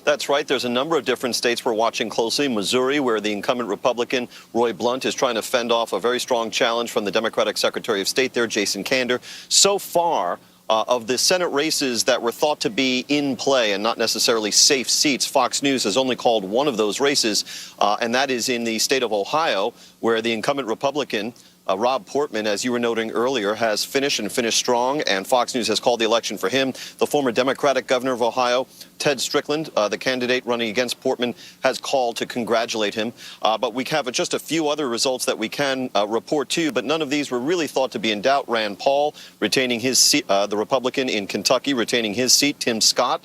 That's right. There's a number of different states we're watching closely. Missouri, where the incumbent Republican Roy Blunt is trying to fend off a very strong challenge from the Democratic Secretary of State there, Jason Kander. So far, of the Senate races that were thought to be in play and not necessarily safe seats, Fox News has only called one of those races, and that is in the state of Ohio, where the incumbent Republican Rob Portman, as you were noting earlier, has finished strong, and Fox News has called the election for him. The former Democratic governor of Ohio, Ted Strickland, the candidate running against Portman, has called to congratulate him. But we have just a few other results that we can report to you, but none of these were really thought to be in doubt. Rand Paul retaining his seat, the Republican in Kentucky retaining his seat, Tim Scott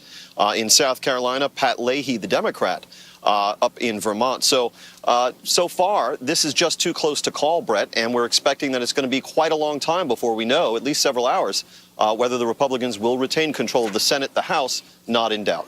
in South Carolina, Pat Leahy, the Democrat, up in Vermont. So far, this is just too close to call, Brett, and we're expecting that it's going to be quite a long time before we know, at least several hours, whether the Republicans will retain control of the Senate. The House, not in doubt.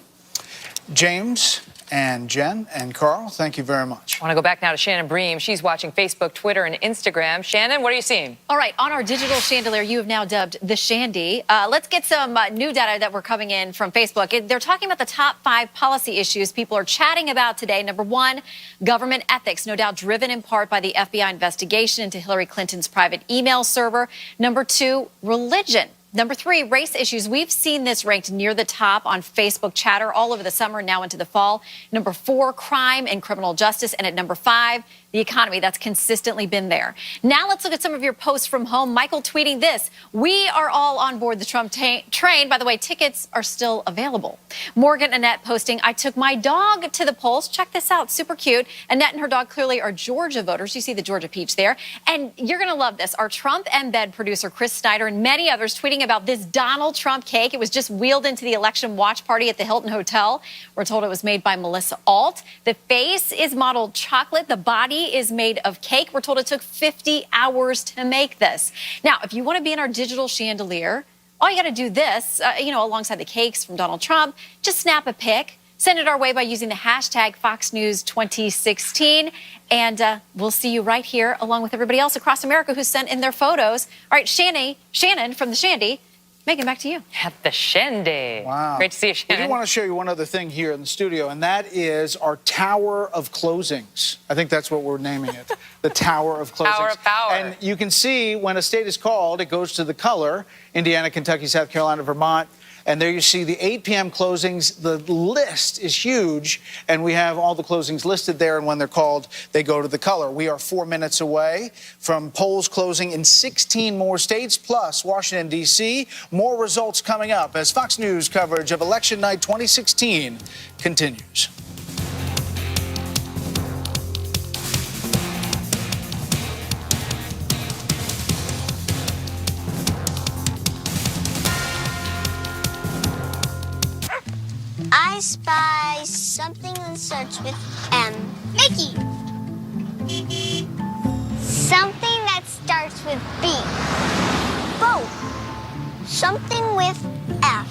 James and Jen and Carl, thank you very much. I want to go back now to Shannon Bream. She's watching Facebook, Twitter, and Instagram. Shannon, what are you seeing? All right, on our digital chandelier, you have now dubbed the Shandy. Let's get some new data that were coming in from Facebook. They're talking about the top 5 policy issues people are chatting about today. Number 1, government ethics, no doubt driven in part by the FBI investigation into Hillary Clinton's private email server. Number 2, religion. Number 3, race issues. We've seen this ranked near the top on Facebook chatter all over the summer, now into the fall. Number 4, crime and criminal justice. And at number 5, the economy. That's consistently been there. Now let's look at some of your posts from home. Michael tweeting this: we are all on board the Trump train. By the way, tickets are still available. Morgan Annette posting, I took my dog to the polls. Check this out. Super cute. Annette and her dog clearly are Georgia voters. You see the Georgia peach there. And you're going to love this. Our Trump embed producer, Chris Snyder, and many others tweeting about this Donald Trump cake. It was just wheeled into the election watch party at the Hilton Hotel. We're told it was made by Melissa Alt. The face is modeled chocolate. The body is made of cake. We're told it took 50 hours to make this. Now, if you want to be in our digital chandelier, all you got to do this, alongside the cakes from Donald Trump, just snap a pic, send it our way by using the hashtag Fox News 2016, and we'll see you right here along with everybody else across America who sent in their photos. All right, Shannon from the Shandy. Megan, back to you. At the Shandy. Wow. Great to see you, Shannon. I do want to show you one other thing here in the studio, and that is our Tower of Closings. I think that's what we're naming it, the Tower of Closings. Tower of Power. And you can see when a state is called, it goes to the color: Indiana, Kentucky, South Carolina, Vermont. And there you see the 8 p.m. closings. The list is huge, and we have all the closings listed there, and when they're called, they go to the color. We are 4 minutes away from polls closing in 16 more states, plus Washington, D.C. More results coming up as Fox News coverage of Election Night 2016 continues. I spy something that starts with M. Mickey! Something that starts with B. Boat. Something with F.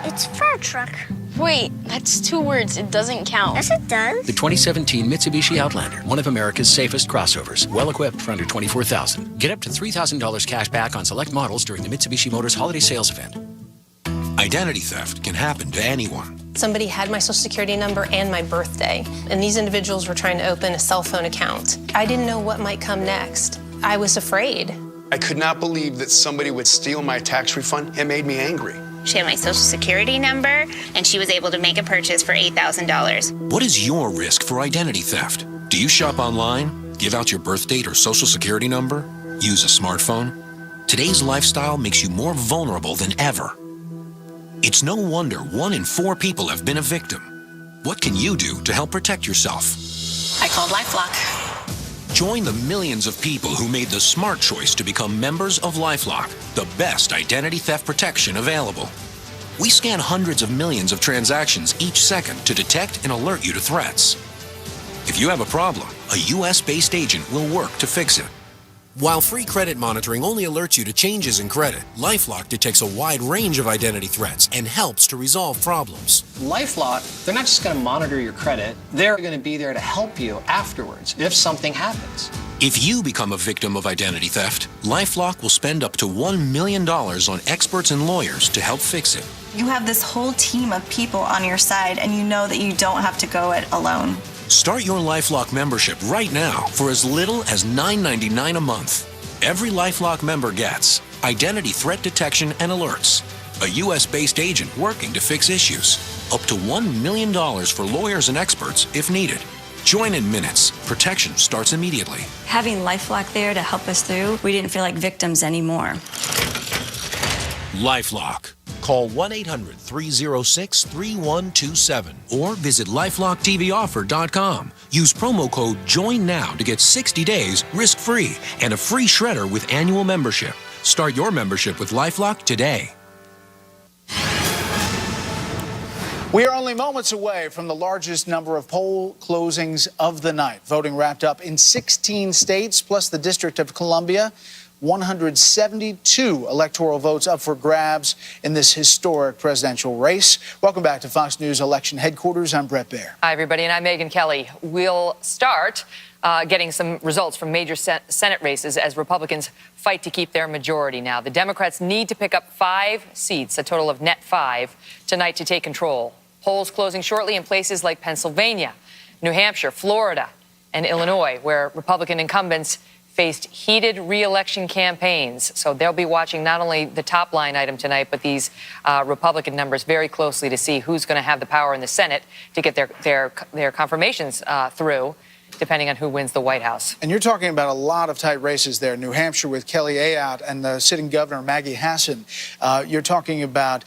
It's fire truck. Wait, that's 2 words. It doesn't count. Yes, it does. The 2017 Mitsubishi Outlander, one of America's safest crossovers, well equipped for under $24,000. Get up to $3,000 cash back on select models during the Mitsubishi Motors Holiday Sales Event. Identity theft can happen to anyone. Somebody had my social security number and my birthday, and these individuals were trying to open a cell phone account. I didn't know what might come next. I was afraid. I could not believe that somebody would steal my tax refund. It made me angry. She had my social security number, and she was able to make a purchase for $8,000. What is your risk for identity theft? Do you shop online, give out your birth date or social security number, use a smartphone? Today's lifestyle makes you more vulnerable than ever. It's no wonder 1 in 4 people have been a victim. What can you do to help protect yourself? I called LifeLock. Join the millions of people who made the smart choice to become members of LifeLock, the best identity theft protection available. We scan hundreds of millions of transactions each second to detect and alert you to threats. If you have a problem, a U.S.-based agent will work to fix it. While free credit monitoring only alerts you to changes in credit, LifeLock detects a wide range of identity threats and helps to resolve problems. LifeLock, they're not just going to monitor your credit, they're going to be there to help you afterwards if something happens. If you become a victim of identity theft, LifeLock will spend up to $1 million on experts and lawyers to help fix it. You have this whole team of people on your side, and you know that you don't have to go it alone. Start your LifeLock membership right now for as little as $9.99 a month. Every LifeLock member gets identity threat detection and alerts, a U.S.-based agent working to fix issues, up to $1 million for lawyers and experts if needed. Join in minutes. Protection starts immediately. Having LifeLock there to help us through, we didn't feel like victims anymore. LifeLock. Call 1-800-306-3127 or visit LifeLockTVOffer.com. Use promo code JOIN-NOW to get 60 days risk-free and a free shredder with annual membership. Start your membership with LifeLock today. We are only moments away from the largest number of poll closings of the night. Voting wrapped up in 16 states, plus the District of Columbia. 172 electoral votes up for grabs in this historic presidential race. Welcome back to Fox News Election Headquarters. I'm Brett Baer. Hi, everybody, and I'm Megyn Kelly. We'll start getting some results from major Senate races as Republicans fight to keep their majority now. The Democrats need to pick up 5 seats, a total of net 5, tonight to take control. Polls closing shortly in places like Pennsylvania, New Hampshire, Florida, and Illinois, where Republican incumbents faced heated re-election campaigns. So they'll be watching not only the top line item tonight, but these Republican numbers very closely to see who's going to have the power in the Senate to get their confirmations through, depending on who wins the White House. And you're talking about a lot of tight races there. New Hampshire with Kelly Ayotte and the sitting governor, Maggie Hassan. You're talking about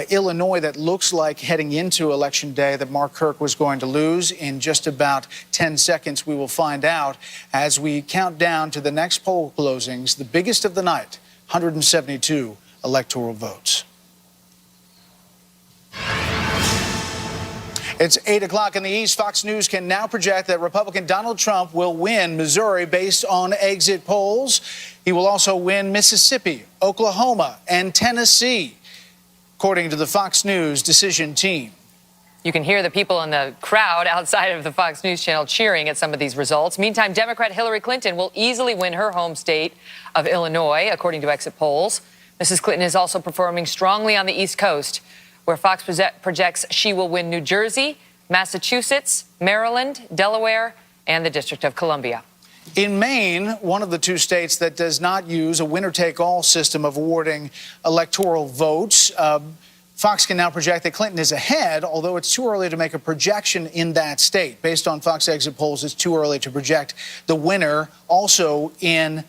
Illinois that looks like heading into Election Day that Mark Kirk was going to lose. In just about 10 seconds, we will find out as we count down to the next poll closings, the biggest of the night, 172 electoral votes. It's 8 o'clock in the East. Fox News can now project that Republican Donald Trump will win Missouri based on exit polls. He will also win Mississippi, Oklahoma, and Tennessee, according to the Fox News decision team. You can hear the people in the crowd outside of the Fox News channel cheering at some of these results. Meantime, Democrat Hillary Clinton will easily win her home state of Illinois, according to exit polls. Mrs. Clinton is also performing strongly on the East Coast, where Fox projects she will win New Jersey, Massachusetts, Maryland, Delaware, and the District of Columbia. In Maine, one of the 2 states that does not use a winner-take-all system of awarding electoral votes, Fox can now project that Clinton is ahead, although it's too early to make a projection in that state. Based on Fox exit polls, it's too early to project the winner also in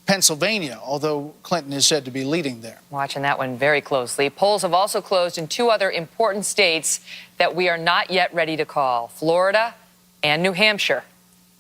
Pennsylvania, although Clinton is said to be leading there. Watching that one very closely. Polls have also closed in 2 other important states that we are not yet ready to call, Florida and New Hampshire.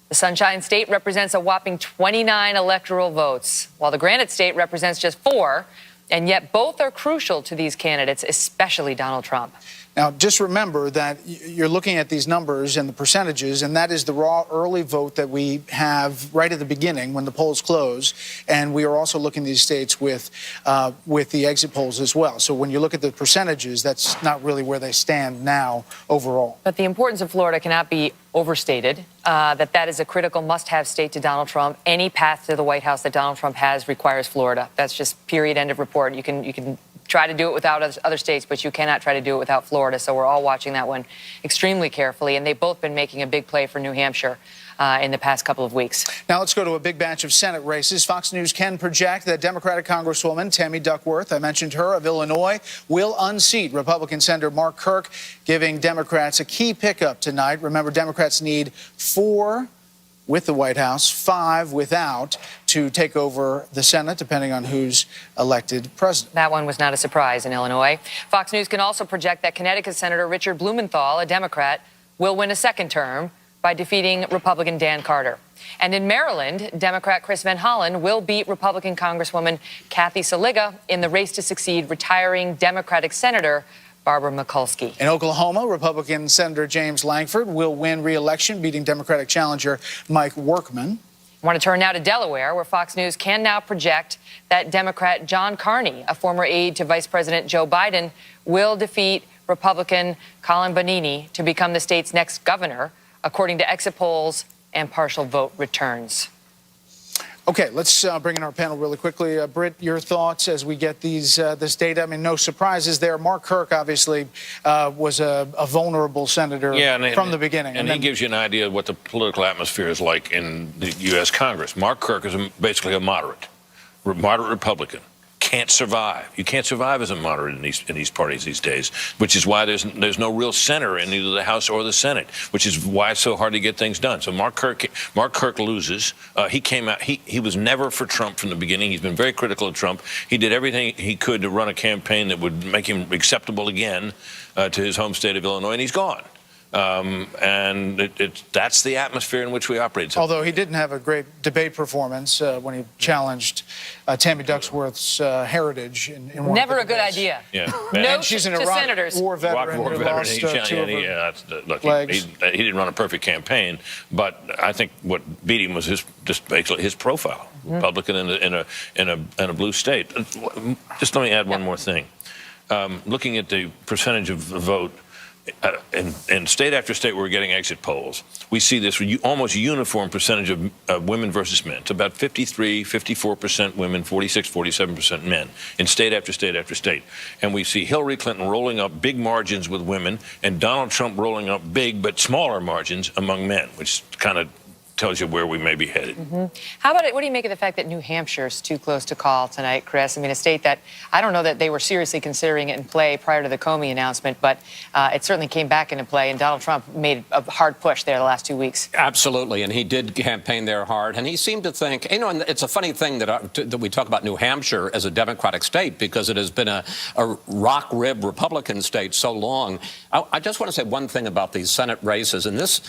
The Sunshine State represents a whopping 29 electoral votes, while the Granite State represents just 4, and yet both are crucial to these candidates, especially Donald Trump. Now, just remember that you're looking at these numbers and the percentages, and that is the raw early vote that we have right at the beginning when the polls close. And we are also looking at these states with the exit polls as well. So when you look at the percentages, that's not really where they stand now overall. But the importance of Florida cannot be overstated, that is a critical must-have state to Donald Trump. Any path to the White House that Donald Trump has requires Florida. That's just period, end of report. You can try to do it without other states, but you cannot try to do it without Florida. So we're all watching that one extremely carefully. And they've both been making a big play for New Hampshire in the past couple of weeks. Now let's go to a big batch of Senate races. Fox News can project that Democratic Congresswoman Tammy Duckworth, I mentioned her, of Illinois, will unseat Republican Senator Mark Kirk, giving Democrats a key pickup tonight. Remember, Democrats need 4 with the White House, 5 without, to take over the Senate, depending on who's elected president. That one was not a surprise in Illinois. Fox News can also project that Connecticut Senator Richard Blumenthal, a Democrat, will win a second term by defeating Republican Dan Carter. And in Maryland, Democrat Chris Van Hollen will beat Republican Congresswoman Kathy Saliga in the race to succeed retiring Democratic Senator Barbara Mikulski. In Oklahoma, Republican Senator James Lankford will win re-election, beating Democratic challenger Mike Workman. I want to turn now to Delaware, where Fox News can now project that Democrat John Carney, a former aide to Vice President Joe Biden, will defeat Republican Colin Bonini to become the state's next governor, according to exit polls and partial vote returns. Okay, let's bring in our panel really quickly. Britt, your thoughts as we get this data? I mean, no surprises there. Mark Kirk obviously was a vulnerable senator from the beginning. And he gives you an idea of what the political atmosphere is like in the U.S. Congress. Mark Kirk is basically a moderate Republican. Can't survive. You can't survive as a moderate in these parties these days, which is why there's no real center in either the House or the Senate, which is why it's so hard to get things done. So Mark Kirk loses. He came out. He was never for Trump from the beginning. He's been very critical of Trump. He did everything he could to run a campaign that would make him acceptable again to his home state of Illinois, and he's gone. And that's the atmosphere in which we operate. So, although he didn't have a great debate performance when he challenged Tammy Duckworth's heritage in one Never of a good idea. Yeah. And she's an Iraq senators. war veteran who lost 2 of her legs. He didn't run a perfect campaign, but I think what beat him was basically his profile. Republican in a blue state. Just let me add one more thing. Looking at the percentage of the vote. In state after state where we're getting exit polls, we see this almost uniform percentage of women versus men. It's about 53, 54% women, 46, 47% men in state after state after state. And we see Hillary Clinton rolling up big margins with women and Donald Trump rolling up big but smaller margins among men, which kind of tells you where we may be headed. How about it? What do you make of the fact that New Hampshire's too close to call tonight, Chris? I mean, a state that I don't know that they were seriously considering it in play prior to the Comey announcement, but it certainly came back into play, and Donald Trump made a hard push there the last 2 weeks. Absolutely, and he did campaign there hard, and he seemed to think, you know, and it's a funny thing that we talk about New Hampshire as a Democratic state because it has been a rock-rib Republican state so long. I just want to say one thing about these Senate races, and this.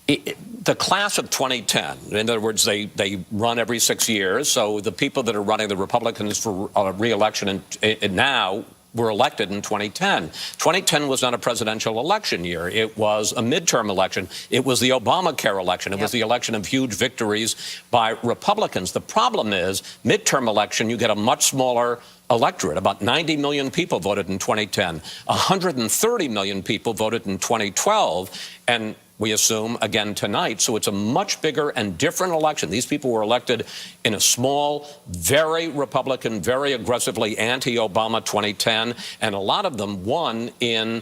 The class of 2010, in other words, they run every 6 years. So the people that are running the Republicans for re-election now were elected in 2010. 2010 was not a presidential election year. It was a midterm election. It was the Obamacare election. It was the election of huge victories by Republicans. The problem is, midterm election, you get a much smaller electorate. About 90 million people voted in 2010. 130 million people voted in 2012. And we assume, again tonight. So it's a much bigger and different election. These people were elected in a small, very Republican, very aggressively anti-Obama 2010, and a lot of them won in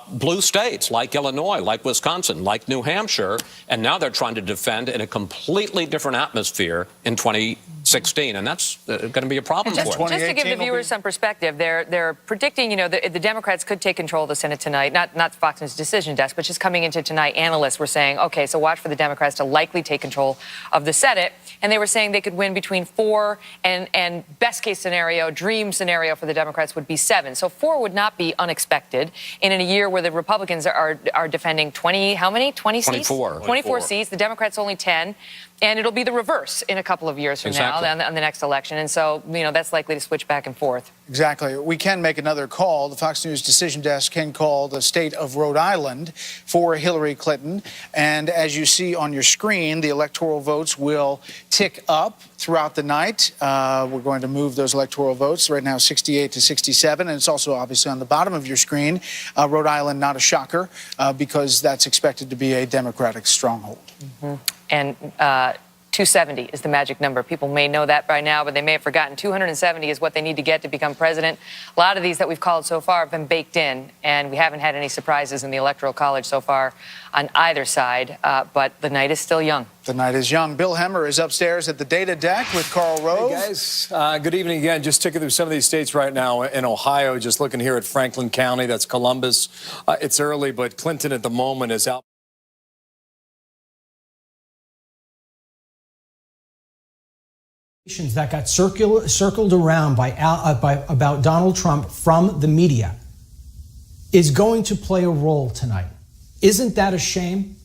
blue states like Illinois, like Wisconsin, like New Hampshire, and now they're trying to defend in a completely different atmosphere in 2016, and that's going to be a problem for them. Just to give the viewers some perspective, they're predicting, you know, the Democrats could take control of the Senate tonight. Not Fox News decision desk, but just coming into tonight, analysts were saying, okay, so watch for the Democrats to likely take control of the Senate, and they were saying they could win between 4 and best case scenario, dream scenario for the Democrats would be 7. So 4 would not be unexpected in a year where the Republicans are defending 20, how many? 20 seats? 24 seats. The Democrats only 10. And it'll be the reverse in a couple of years from now on the next election. And so, you know, that's likely to switch back and forth. Exactly. We can make another call. The Fox News decision desk can call the state of Rhode Island for Hillary Clinton. And as you see on your screen, the electoral votes will tick up throughout the night. We're going to move those electoral votes right now 68 to 67. And it's also obviously on the bottom of your screen. Rhode Island, not a shocker, because that's expected to be a Democratic stronghold. And 270 is the magic number. People may know that by now, but they may have forgotten. 270 is what they need to get to become president. A lot of these that we've called so far have been baked in, and we haven't had any surprises in the Electoral College so far on either side, but the night is still young. The night is young. Bill Hemmer is upstairs at the data deck with Karl Rove. Hey guys, good evening again. Just ticking through some of these states right now in Ohio, just looking here at Franklin County, that's Columbus. It's early, but Clinton at the moment is out. that got circled around about Donald Trump from the media is going to play a role tonight. Isn't that a shame?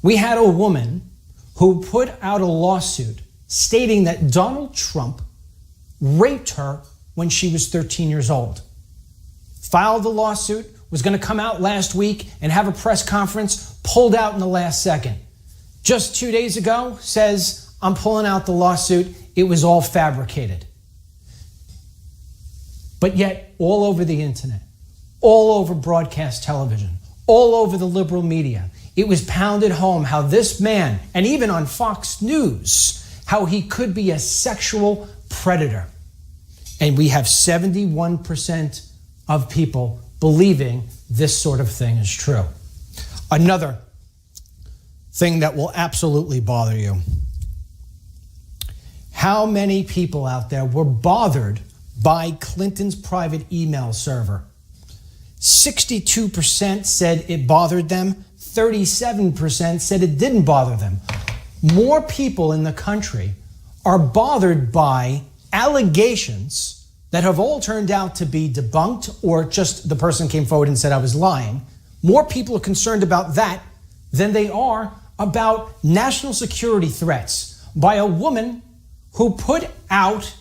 We had a woman who put out a lawsuit stating that Donald Trump raped her when she was 13 years old. Filed the lawsuit, was going to come out last week and have a press conference, pulled out in the last second. Just 2 days ago, says, I'm pulling out the lawsuit. It was all fabricated. But yet, all over the internet, all over broadcast television, all over the liberal media, it was pounded home how this man, and even on Fox News, how he could be a sexual predator. And we have 71% of people believing this sort of thing is true. Another thing that will absolutely bother you. How many people out there were bothered by Clinton's private email server? 62% said it bothered them. 37% said it didn't bother them. More people in the country are bothered by allegations that have all turned out to be debunked, or just the person came forward and said I was lying. More people are concerned about that than they are about national security threats by a woman who put out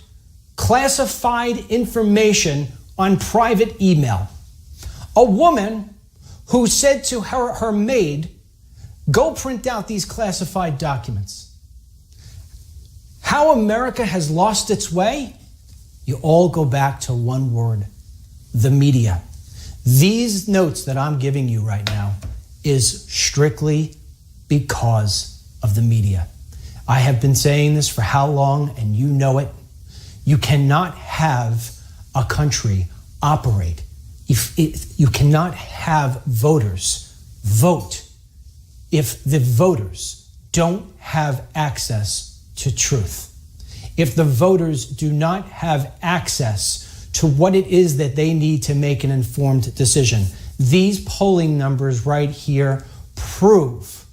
classified information on private email. A woman who said to her maid, go print out these classified documents. How America has lost its way? You all go back to one word: the media. These notes that I'm giving you right now is strictly because of the media. I have been saying this for how long, and you know it. You cannot have a country operate if you cannot have voters vote if the voters don't have access to truth. If the voters do not have access to what it is that they need to make an informed decision. These polling numbers right here prove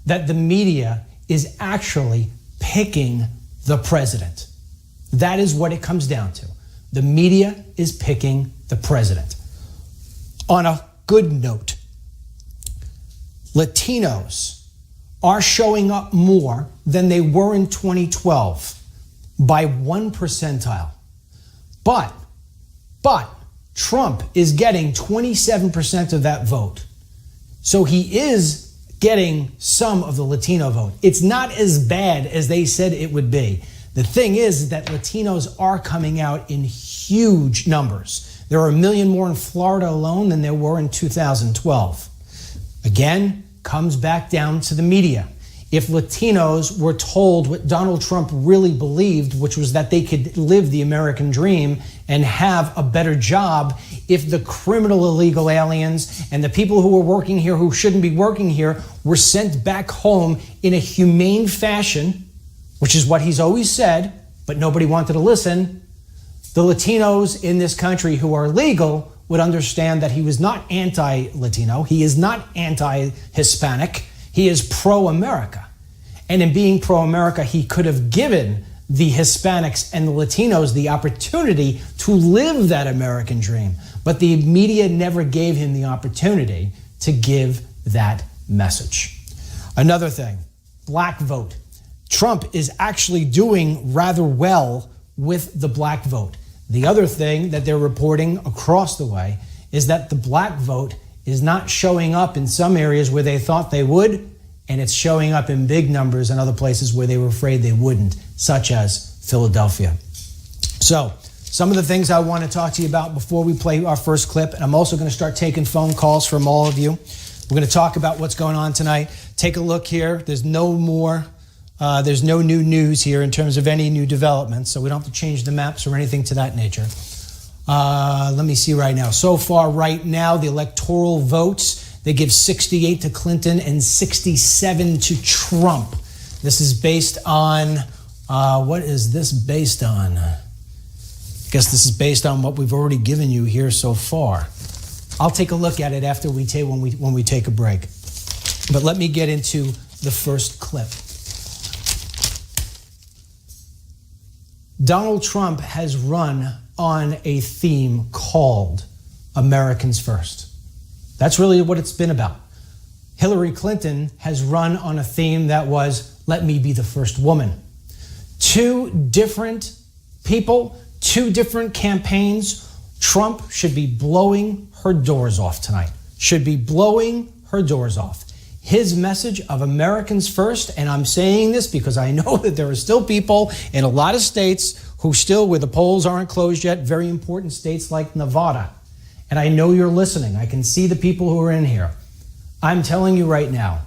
that the media is actually picking the president. That is what it comes down to. The media is picking the president. On a good note, Latinos are showing up more than they were in 2012 by 1 percentile. But Trump is getting 27% of that vote. So he is getting some of the Latino vote. It's not as bad as they said it would be. The thing is that Latinos are coming out in huge numbers. There are 1 million more in Florida alone than there were in 2012. Again, comes back down to the media. If Latinos were told what Donald Trump really believed, which was that they could live the American dream and have a better job, if the criminal illegal aliens and the people who were working here who shouldn't be working here were sent back home in a humane fashion, which is what he's always said, but nobody wanted to listen, the Latinos in this country who are legal would understand that he was not anti-Latino, he is not anti-Hispanic, he is pro-America. And in being pro-America, he could have given the Hispanics and the Latinos the opportunity to live that American dream. But the media never gave him the opportunity to give that message. Another thing, black vote. Trump is actually doing rather well with the black vote. The other thing that they're reporting across the way is that the black vote is not showing up in some areas where they thought they would, and it's showing up in big numbers in other places where they were afraid they wouldn't, such as Philadelphia. So, some of the things I want to talk to you about before we play our first clip, and I'm also going to start taking phone calls from all of you. We're going to talk about what's going on tonight. Take a look here. There's no new news here in terms of any new developments, so we don't have to change the maps or anything to that nature. Let me see right now. So far, right now, the electoral votes, they give 68 to Clinton and 67 to Trump. This is based on, what is this based on? I guess this is based on what we've already given you here so far. I'll take a look at it after when we take a break. But let me get into the first clip. Donald Trump has run on a theme called Americans First. That's really what it's been about. Hillary Clinton has run on a theme that was, let me be the first woman. Two different people, two different campaigns. Trump should be blowing her doors off tonight. Should be blowing her doors off. His message of Americans First, and I'm saying this because I know that there are still people in a lot of states who still, where the polls aren't closed yet, very important states like Nevada. And I know you're listening. I can see the people who are in here. I'm telling you right now,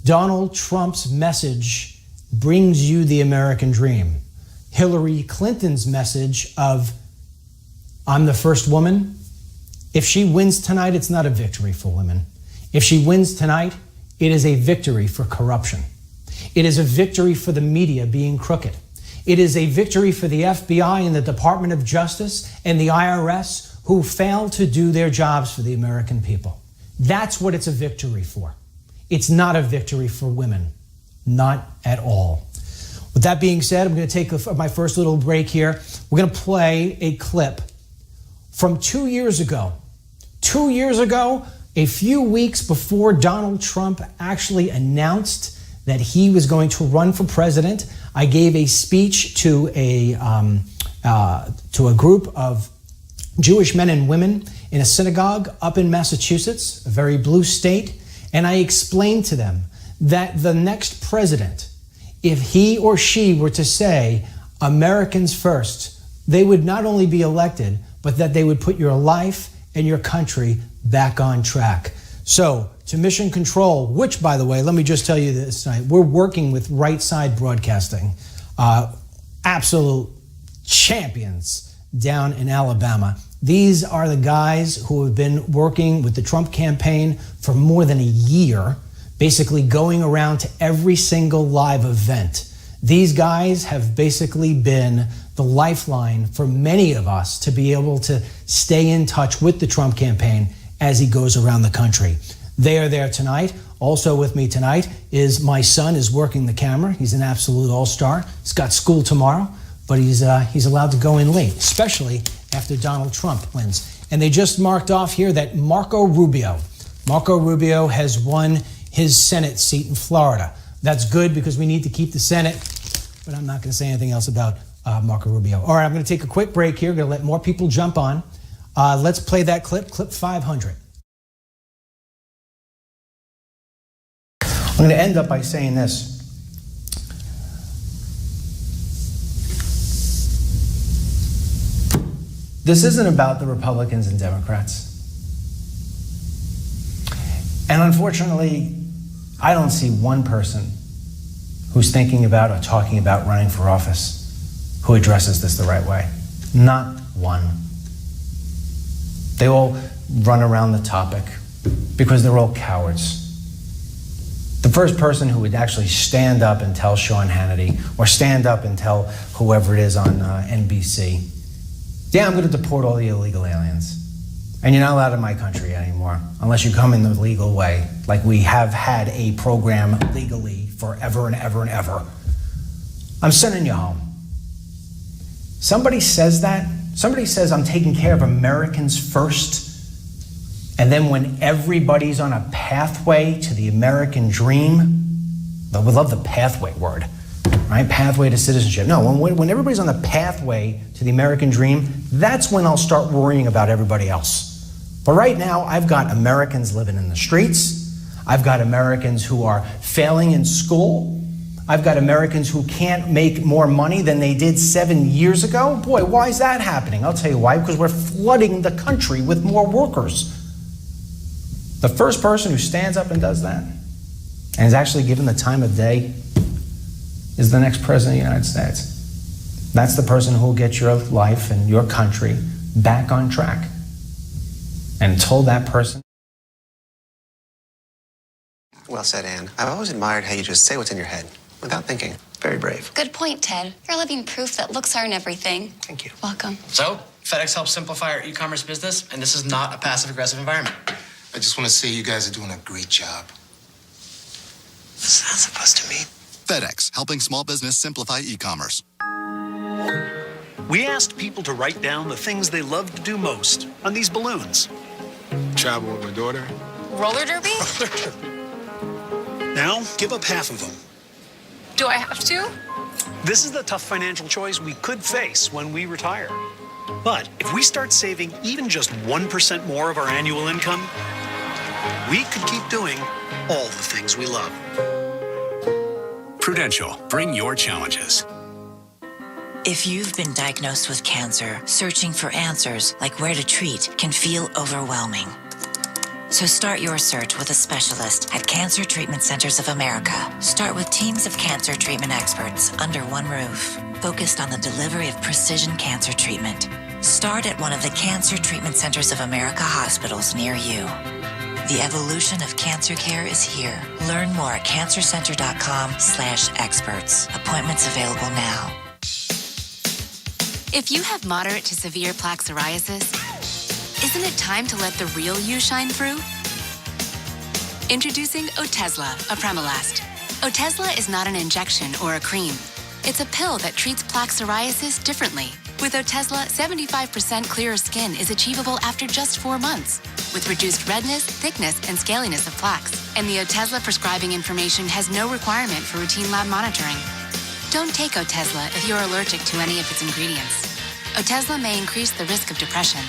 Donald Trump's message brings you the American dream. Hillary Clinton's message of, I'm the first woman. If she wins tonight, it's not a victory for women. If she wins tonight, it is a victory for corruption. It is a victory for the media being crooked. It is a victory for the FBI and the Department of Justice and the IRS who failed to do their jobs for the American people. That's what it's a victory for. It's not a victory for women. Not at all. With that being said, I'm going to take my first little break here. We're going to play a clip from 2 years ago. 2 years ago, a few weeks before Donald Trump actually announced that he was going to run for president, I gave a speech to a group of Jewish men and women in a synagogue up in Massachusetts, a very blue state, and I explained to them that the next president, if he or she were to say Americans first, they would not only be elected, but that they would put your life and your country back on track. So, to Mission Control, which, by the way, let me just tell you this tonight, we're working with Right Side Broadcasting, absolute champions down in Alabama. These are the guys who have been working with the Trump campaign for more than a year, basically going around to every single live event. These guys have basically been the lifeline for many of us to be able to stay in touch with the Trump campaign as he goes around the country. They are there tonight. Also with me tonight is my son, is working the camera. He's an absolute all-star. He's got school tomorrow, but he's allowed to go in late, especially after Donald Trump wins. And they just marked off here that Marco Rubio has won his Senate seat in Florida. That's good because we need to keep the Senate, but I'm not going to say anything else about Marco Rubio. All right, I'm going to take a quick break here. I'm going to let more people jump on. Let's play that clip 500. I'm going to end up by saying this. This isn't about the Republicans and Democrats. And unfortunately, I don't see one person who's thinking about or talking about running for office who addresses this the right way. Not one. They all run around the topic because they're all cowards. The first person who would actually stand up and tell Sean Hannity or stand up and tell whoever it is on NBC, yeah, I'm going to deport all the illegal aliens. And you're not allowed in my country anymore unless you come in the legal way, like we have had a program legally forever and ever and ever. I'm sending you home. Somebody says that. Somebody says I'm taking care of Americans first. And then when everybody's on a pathway to the American dream, but we love the pathway word, right? Pathway to citizenship. No, when everybody's on the pathway to the American dream, that's when I'll start worrying about everybody else. But right now, I've got Americans living in the streets. I've got Americans who are failing in school. I've got Americans who can't make more money than they did 7 years ago. Boy, why is that happening? I'll tell you why, because we're flooding the country with more workers. The first person who stands up and does that and is actually given the time of day is the next president of the United States. That's the person who will get your life and your country back on track. And until that person... Well said, Anne. I've always admired how you just say what's in your head without thinking. Very brave. Good point, Ted. You're living proof that looks aren't everything. Thank you. Welcome. So, FedEx helps simplify our e-commerce business, and this is not a passive-aggressive environment. I just want to say you guys are doing a great job. What's that supposed to mean? FedEx, helping small business simplify e-commerce. We asked people to write down the things they love to do most on these balloons. Travel with my daughter. Roller derby? Now, give up half of them. Do I have to? This is the tough financial choice we could face when we retire. But if we start saving even just 1% more of our annual income, we could keep doing all the things we love. Prudential, bring your challenges. If you've been diagnosed with cancer, searching for answers like where to treat can feel overwhelming. So start your search with a specialist at Cancer Treatment Centers of America. Start with teams of cancer treatment experts under one roof, focused on the delivery of precision cancer treatment. Start at one of the Cancer Treatment Centers of America hospitals near you. The evolution of cancer care is here. Learn more at cancercenter.com/experts. Appointments available now. If you have moderate to severe plaque psoriasis, isn't it time to let the real you shine through? Introducing Otezla, Apremilast. Otezla is not an injection or a cream. It's a pill that treats plaque psoriasis differently. With Otezla, 75% clearer skin is achievable after just 4 months, with reduced redness, thickness, and scaliness of plaques. And the Otezla prescribing information has no requirement for routine lab monitoring. Don't take Otezla if you're allergic to any of its ingredients. Otezla may increase the risk of depression.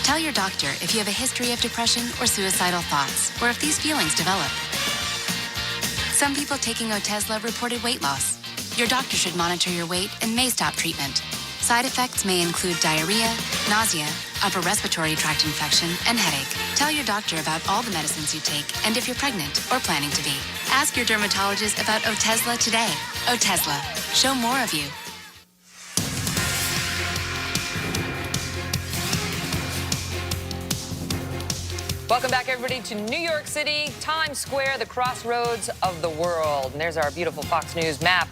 Tell your doctor if you have a history of depression or suicidal thoughts, or if these feelings develop. Some people taking Otezla reported weight loss. Your doctor should monitor your weight and may stop treatment. Side effects may include diarrhea, nausea, upper respiratory tract infection, and headache. Tell your doctor about all the medicines you take and if you're pregnant or planning to be. Ask your dermatologist about Otezla today. Otezla. Show more of you. Welcome back, everybody, to New York City, Times Square, the crossroads of the world. And there's our beautiful Fox News map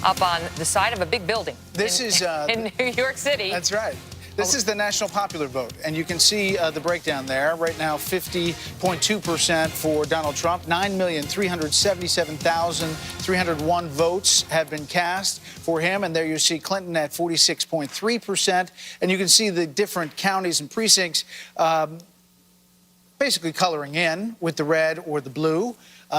up on the side of a big building. In New York City. That's right. This is the National Popular Vote, and you can see the breakdown there. Right now, 50.2% for Donald Trump. 9,377,301 votes have been cast for him, and there you see Clinton at 46.3%. And you can see the different counties and precincts basically coloring in with the red or the blue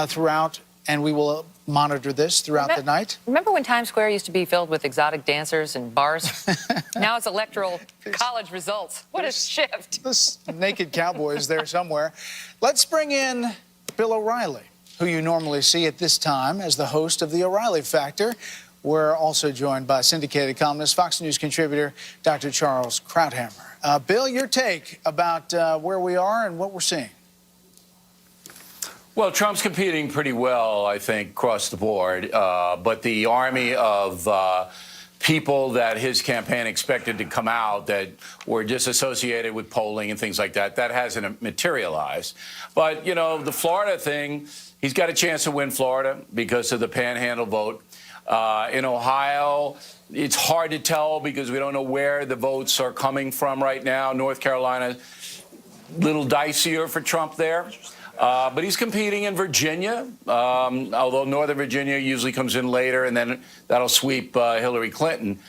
throughout, and we will monitor this throughout the night. Remember when Times Square used to be filled with exotic dancers and bars? Now it's electoral college results. What a shift. This naked cowboy is there somewhere. Let's bring in Bill O'Reilly, who you normally see at this time as the host of the O'Reilly Factor. We're also joined by syndicated columnist, Fox News contributor, Dr. Charles Krauthammer. Bill, your take about where we are and what we're seeing. Well, Trump's competing pretty well, I think, across the board. But the army of people that his campaign expected to come out that were disassociated with polling and things like that, that hasn't materialized. But, you know, the Florida thing, he's got a chance to win Florida because of the panhandle vote. In Ohio, it's hard to tell because we don't know where the votes are coming from right now. North Carolina, a little dicier for Trump there. But he's competing in Virginia, although Northern Virginia usually comes in later, and then that'll sweep Hillary Clinton.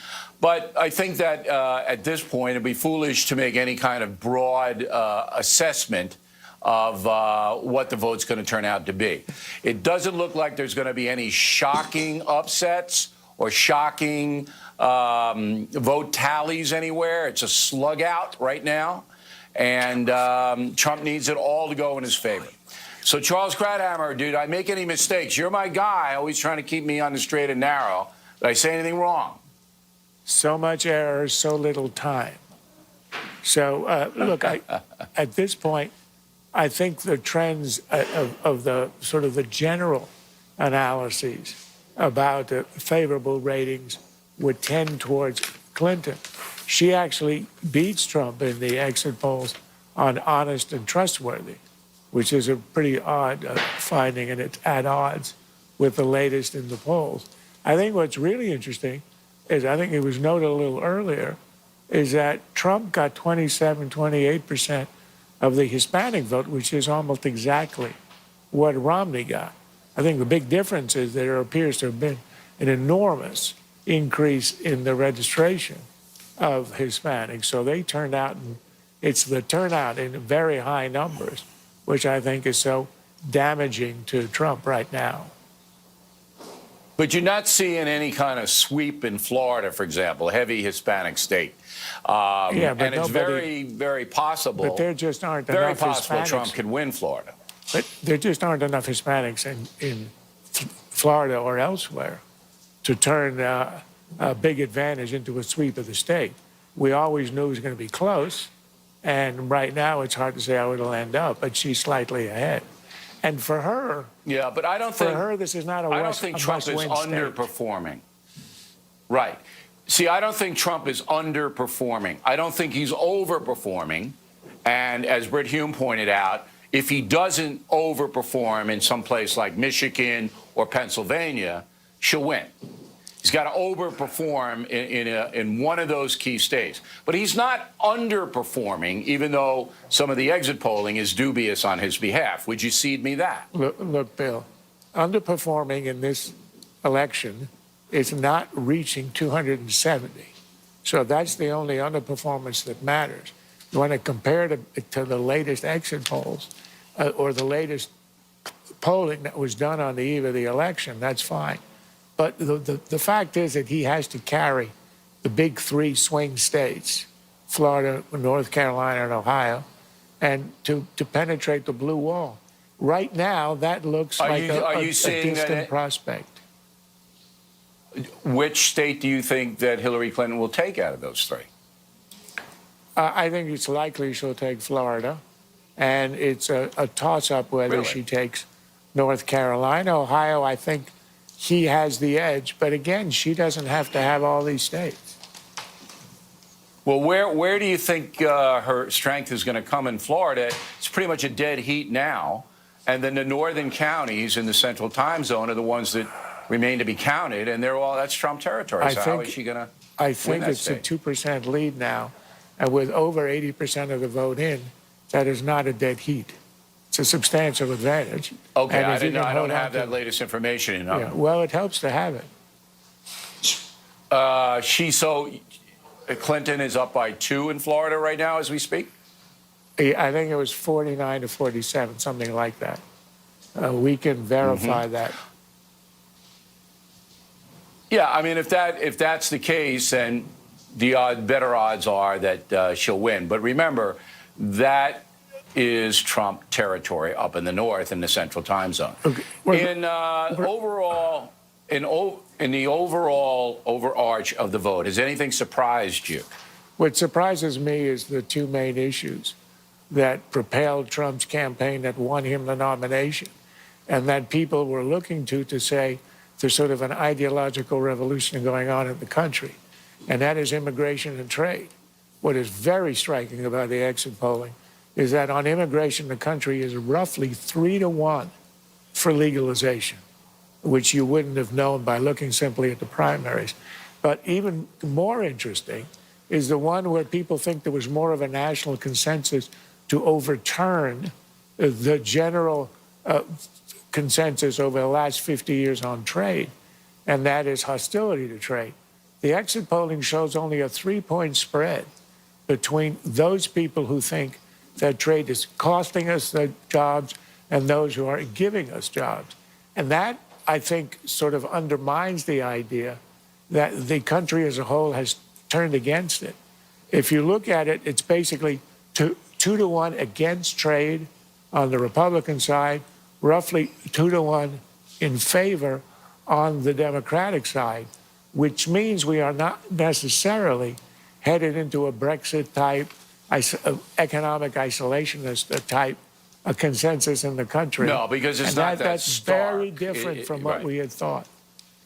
But I think that at this point, it'd be foolish to make any kind of broad assessment of what the vote's going to turn out to be. It doesn't look like there's going to be any shocking upsets or shocking vote tallies anywhere. It's a slug out right now. And Trump needs it all to go in his favor. So, Charles Krauthammer, dude, I make any mistakes? You're my guy, always trying to keep me on the straight and narrow. Did I say anything wrong? So much error, so little time. So, look, at this point, I think the trends of the sort of the general analyses about favorable ratings would tend towards Clinton. She actually beats Trump in the exit polls on honest and trustworthy, which is a pretty odd finding, and it's at odds with the latest in the polls. I think what's really interesting is, I think it was noted a little earlier, is that Trump got 27, 28% of the Hispanic vote, which is almost exactly what Romney got. I think the big difference is there appears to have been an enormous increase in the registration of Hispanics. So they turned out, and it's the turnout in very high numbers, which I think is so damaging to Trump right now. But you're not seeing any kind of sweep in Florida, for example, heavy Hispanic state. Yeah, but and it's very, very possible. But there just aren't very enough possible Hispanics. Trump can win Florida. But there just aren't enough Hispanics in Florida or elsewhere to turn a big advantage into a sweep of the state. We always knew it was going to be close, and right now it's hard to say how it'll end up, but she's slightly ahead. And for her, yeah, but I don't for think her this is not a I don't West, think a Trump is must-win state. underperforming. Right. See, I don't think Trump is underperforming. I don't think he's overperforming. And as Brit Hume pointed out, if he doesn't overperform in some place like Michigan or Pennsylvania, she'll win. He's got to overperform in one of those key states. But he's not underperforming, even though some of the exit polling is dubious on his behalf. Would you cede me that? Look, Bill, underperforming in this election is not reaching 270. So that's the only underperformance that matters. You want to compare it to the latest exit polls or the latest polling that was done on the eve of the election, that's fine. But the fact is that he has to carry the big three swing states, Florida, North Carolina, and Ohio, and to penetrate the blue wall. Right now, that looks like a distant prospect. Which state do you think that Hillary Clinton will take out of those three? I think it's likely she'll take Florida, and it's a toss-up whether she takes North Carolina. Ohio, I think he has the edge, but again, she doesn't have to have all these states. Well, where do you think her strength is going to come in Florida? It's pretty much a dead heat now, and then the northern counties in the Central Time Zone are the ones that remain to be counted, and that's Trump territory. So how is she going to I think it's a 2% lead now, and with over 80% of the vote in, that is not a dead heat. It's a substantial advantage. Okay, I don't have that latest information. Yeah, well, it helps to have it. Clinton is up by 2 in Florida right now as we speak? I think it was 49 to 47, something like that. We can verify that. Yeah, I mean, if that's the case, then the better odds are that she'll win. But remember, that is Trump territory up in the north in the Central Time Zone. Okay. In the overall overarch of the vote, has anything surprised you? What surprises me is the two main issues that propelled Trump's campaign, that won him the nomination, and that people were looking to say there's sort of an ideological revolution going on in the country, and that is immigration and trade. What is very striking about the exit polling is that on immigration, the country is roughly 3-to-1 for legalization, which you wouldn't have known by looking simply at the primaries. But even more interesting is the one where people think there was more of a national consensus to overturn the general consensus over the last 50 years on trade, and that is hostility to trade. The exit polling shows only a 3-point spread between those people who think that trade is costing us the jobs and those who are giving us jobs. And that, I think, sort of undermines the idea that the country as a whole has turned against it. If you look at it, it's basically 2-to-1 against trade on the Republican side, roughly 2-to-1 in favor on the Democratic side, which means we are not necessarily headed into a Brexit-type, economic isolationist type a consensus in the country. No, because it's not that that's stark. very different from what we had thought.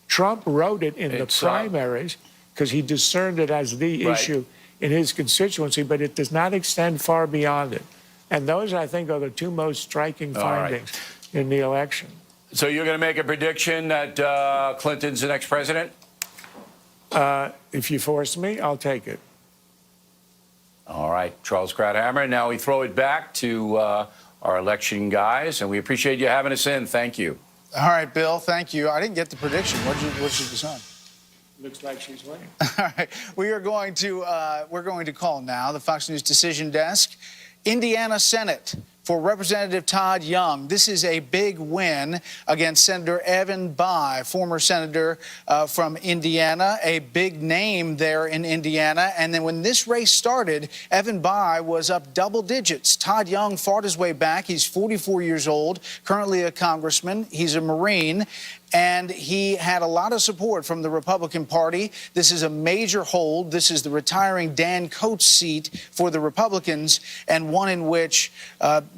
Trump wrote it in the primaries because he discerned it as the issue in his constituency, but it does not extend far beyond it. And those, I think, are the two most striking findings in the election. So you're going to make a prediction that Clinton's the next president? If you force me, I'll take it. All right, Charles Krauthammer. Now we throw it back to our election guys, and we appreciate you having us in. Thank you. All right, Bill, thank you. I didn't get the prediction. What'd you decide? Looks like she's winning. All right, we're going to call now the Fox News Decision Desk. Indiana Senate for Representative Todd Young. This is a big win against Senator Evan Bayh, former senator from Indiana, a big name there in Indiana. And then when this race started, Evan Bayh was up double digits. Todd Young fought his way back. He's 44 years old, currently a congressman. He's a Marine. And he had a lot of support from the Republican Party. This is a major hold. This is the retiring Dan Coats seat for the Republicans, and one in which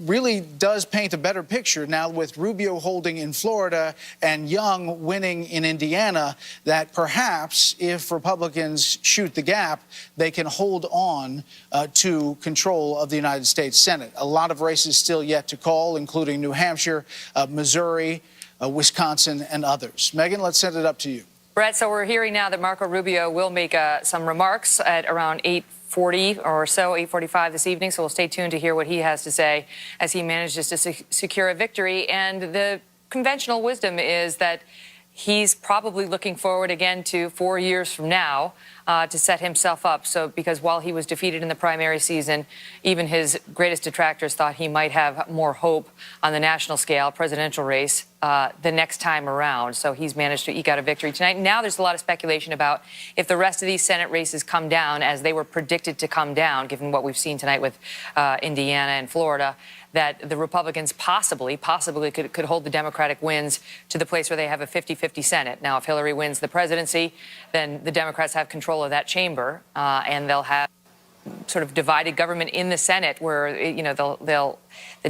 really does paint a better picture now with Rubio holding in Florida and Young winning in Indiana, that perhaps if Republicans shoot the gap, they can hold on to control of the United States Senate. A lot of races still yet to call, including New Hampshire, Missouri, Wisconsin, and others. Megan, let's set it up to you. Brett, so we're hearing now that Marco Rubio will make some remarks at around 8:40 or so, 8:45 this evening. So we'll stay tuned to hear what he has to say as he manages to secure a victory. And the conventional wisdom is that he's probably looking forward again to 4 years from now to set himself up. So because while he was defeated in the primary season, even his greatest detractors thought he might have more hope on the national scale, presidential race, the next time around. So he's managed to eke out a victory tonight. Now there's a lot of speculation about if the rest of these Senate races come down as they were predicted to come down, given what we've seen tonight with Indiana and Florida, that the Republicans possibly could hold the Democratic wins to the place where they have a 50-50 Senate. Now, if Hillary wins the presidency, then the Democrats have control of that chamber, and they'll have sort of divided government in the Senate, where the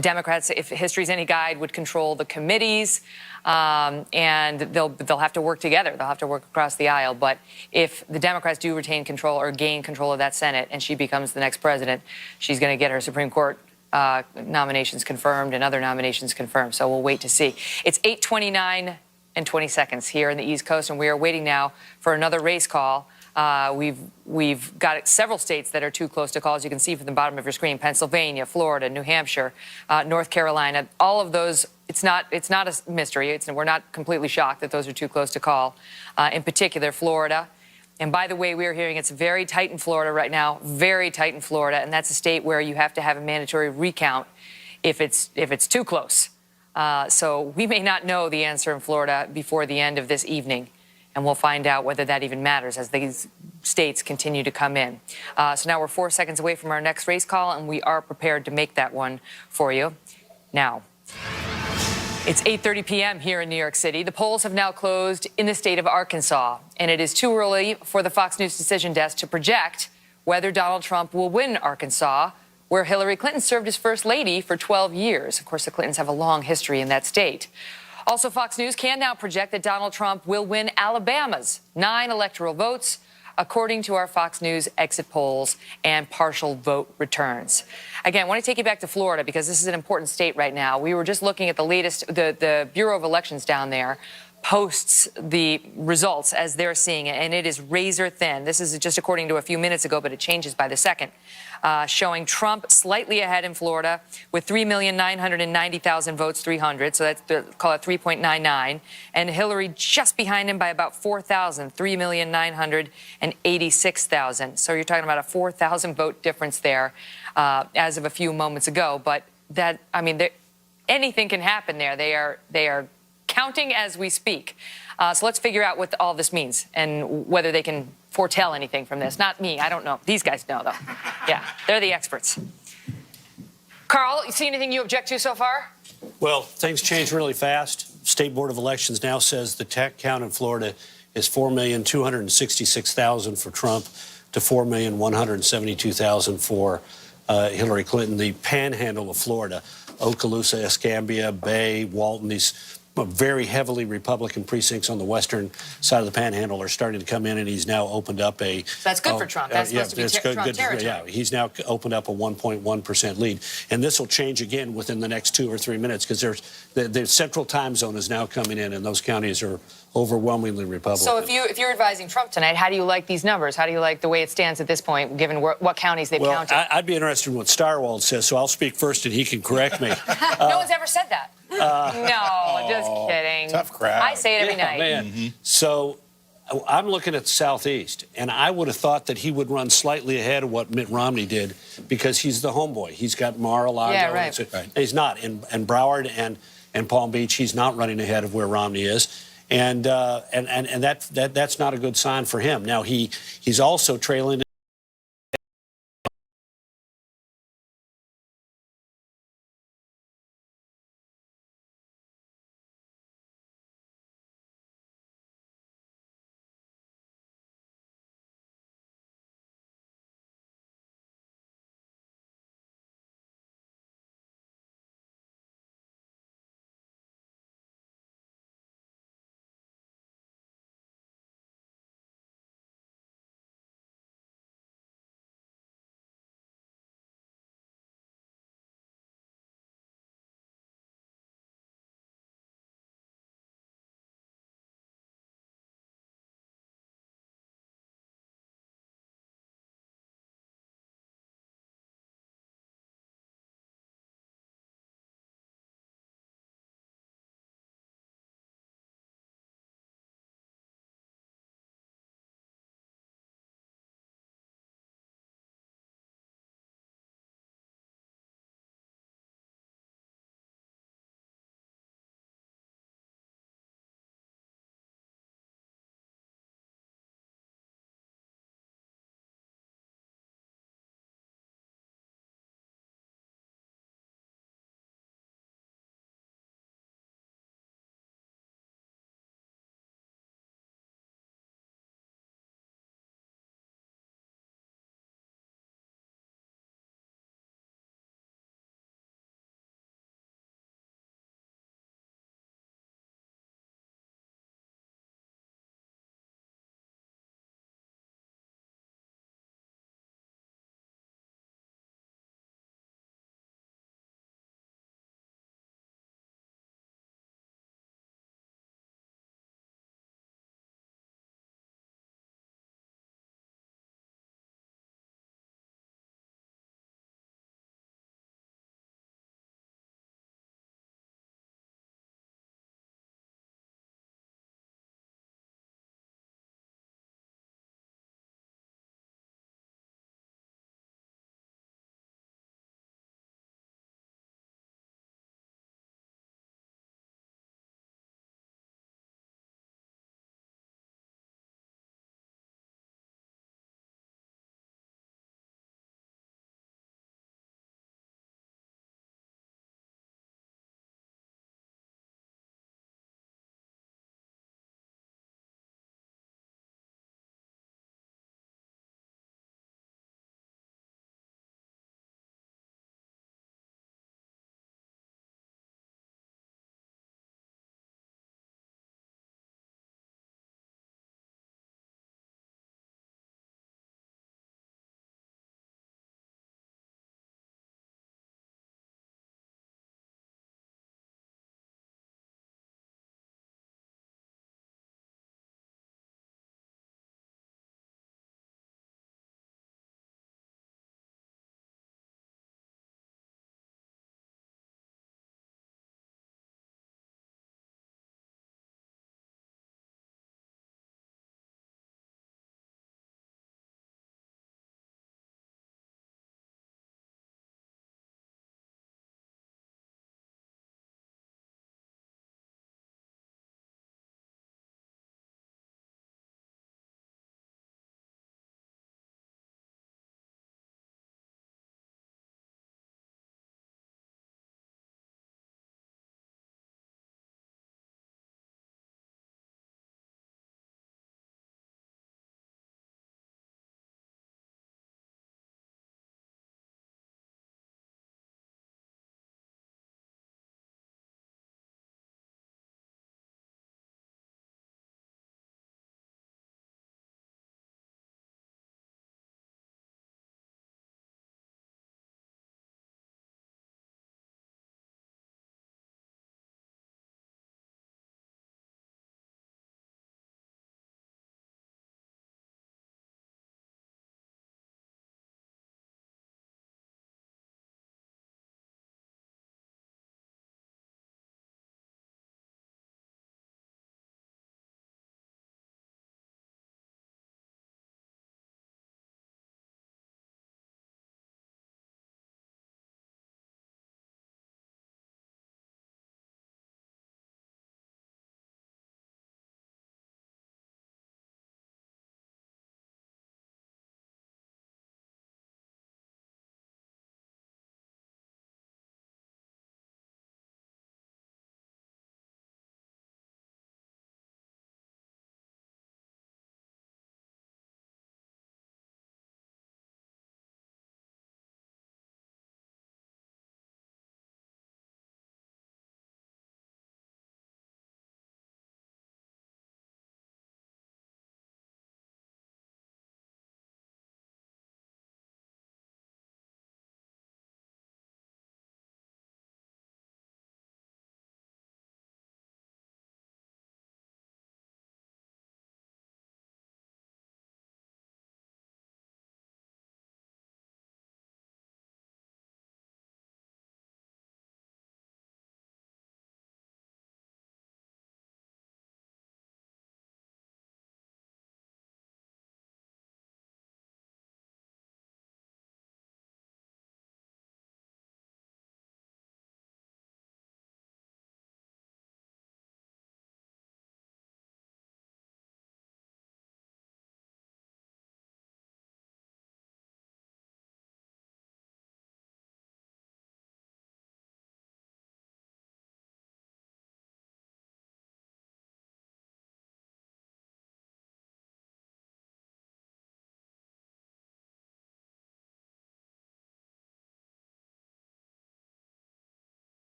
Democrats, if history's any guide, would control the committees, and they'll have to work together. They'll have to work across the aisle. But if the Democrats do retain control or gain control of that Senate, and she becomes the next president, she's going to get her Supreme Court nominations confirmed and other nominations confirmed. So we'll wait to see. It's 8:29 and 20 seconds here in the East Coast, and we are waiting now for another race call. We've got several states that are too close to call, as you can see from the bottom of your screen: Pennsylvania, Florida, New Hampshire, North Carolina. All of those, it's not a mystery. We're not completely shocked that those are too close to call. In particular, Florida. And by the way, we're hearing it's very tight in Florida right now, very tight in Florida, and that's a state where you have to have a mandatory recount if it's too close. So we may not know the answer in Florida before the end of this evening, and we'll find out whether that even matters as these states continue to come in. So now we're 4 seconds away from our next race call, and we are prepared to make that one for you now. It's 8:30 p.m. here in New York City. The polls have now closed in the state of Arkansas, and it is too early for the Fox News Decision Desk to project whether Donald Trump will win Arkansas, where Hillary Clinton served as first lady for 12 years. Of course, the Clintons have a long history in that state. Also, Fox News can now project that Donald Trump will win Alabama's 9 electoral votes, according to our Fox News exit polls and partial vote returns. Again, I want to take you back to Florida because this is an important state right now. We were just looking at the latest, the Bureau of Elections down there posts the results as they're seeing it, and it is razor thin. This is just according to a few minutes ago, but it changes by the second, showing Trump slightly ahead in Florida with 3,990,000 votes, 300, so that's, call it 3.99, and Hillary just behind him by about 4,000, 3,986,000. So you're talking about a 4,000 vote difference there as of a few moments ago. But that, I mean, anything can happen there. They are counting as we speak. So let's figure out what all this means and whether they can foretell anything from this. Not me. I don't know. These guys know, though. Yeah, they're the experts. Carl, you see anything you object to so far? Well, things change really fast. State Board of Elections now says the tech count in Florida is 4,266,000 for Trump to 4,172,000 for Hillary Clinton. The panhandle of Florida, Okaloosa, Escambia, Bay, Walton, these very heavily Republican precincts on the western side of the panhandle are starting to come in, and he's now opened up a... That's good for Trump. That's supposed to be Trump territory. Yeah, he's now opened up a 1.1% lead. And this will change again within the next 2 or 3 minutes because the central time zone is now coming in, and those counties are overwhelmingly Republican. So if you're advising Trump tonight, how do you like these numbers? How do you like the way it stands at this point, given what counties they've counted? I'd be interested in what Starwald says, so I'll speak first, and he can correct me. No one's ever said that. No, just kidding. Tough crowd. I say it every night. Man. So I'm looking at the Southeast, and I would have thought that he would run slightly ahead of what Mitt Romney did because he's the homeboy. He's got Mar-a-Lago. Yeah, right. And he's not. In Broward and Palm Beach, he's not running ahead of where Romney is. And that's not a good sign for him. Now, he's also trailing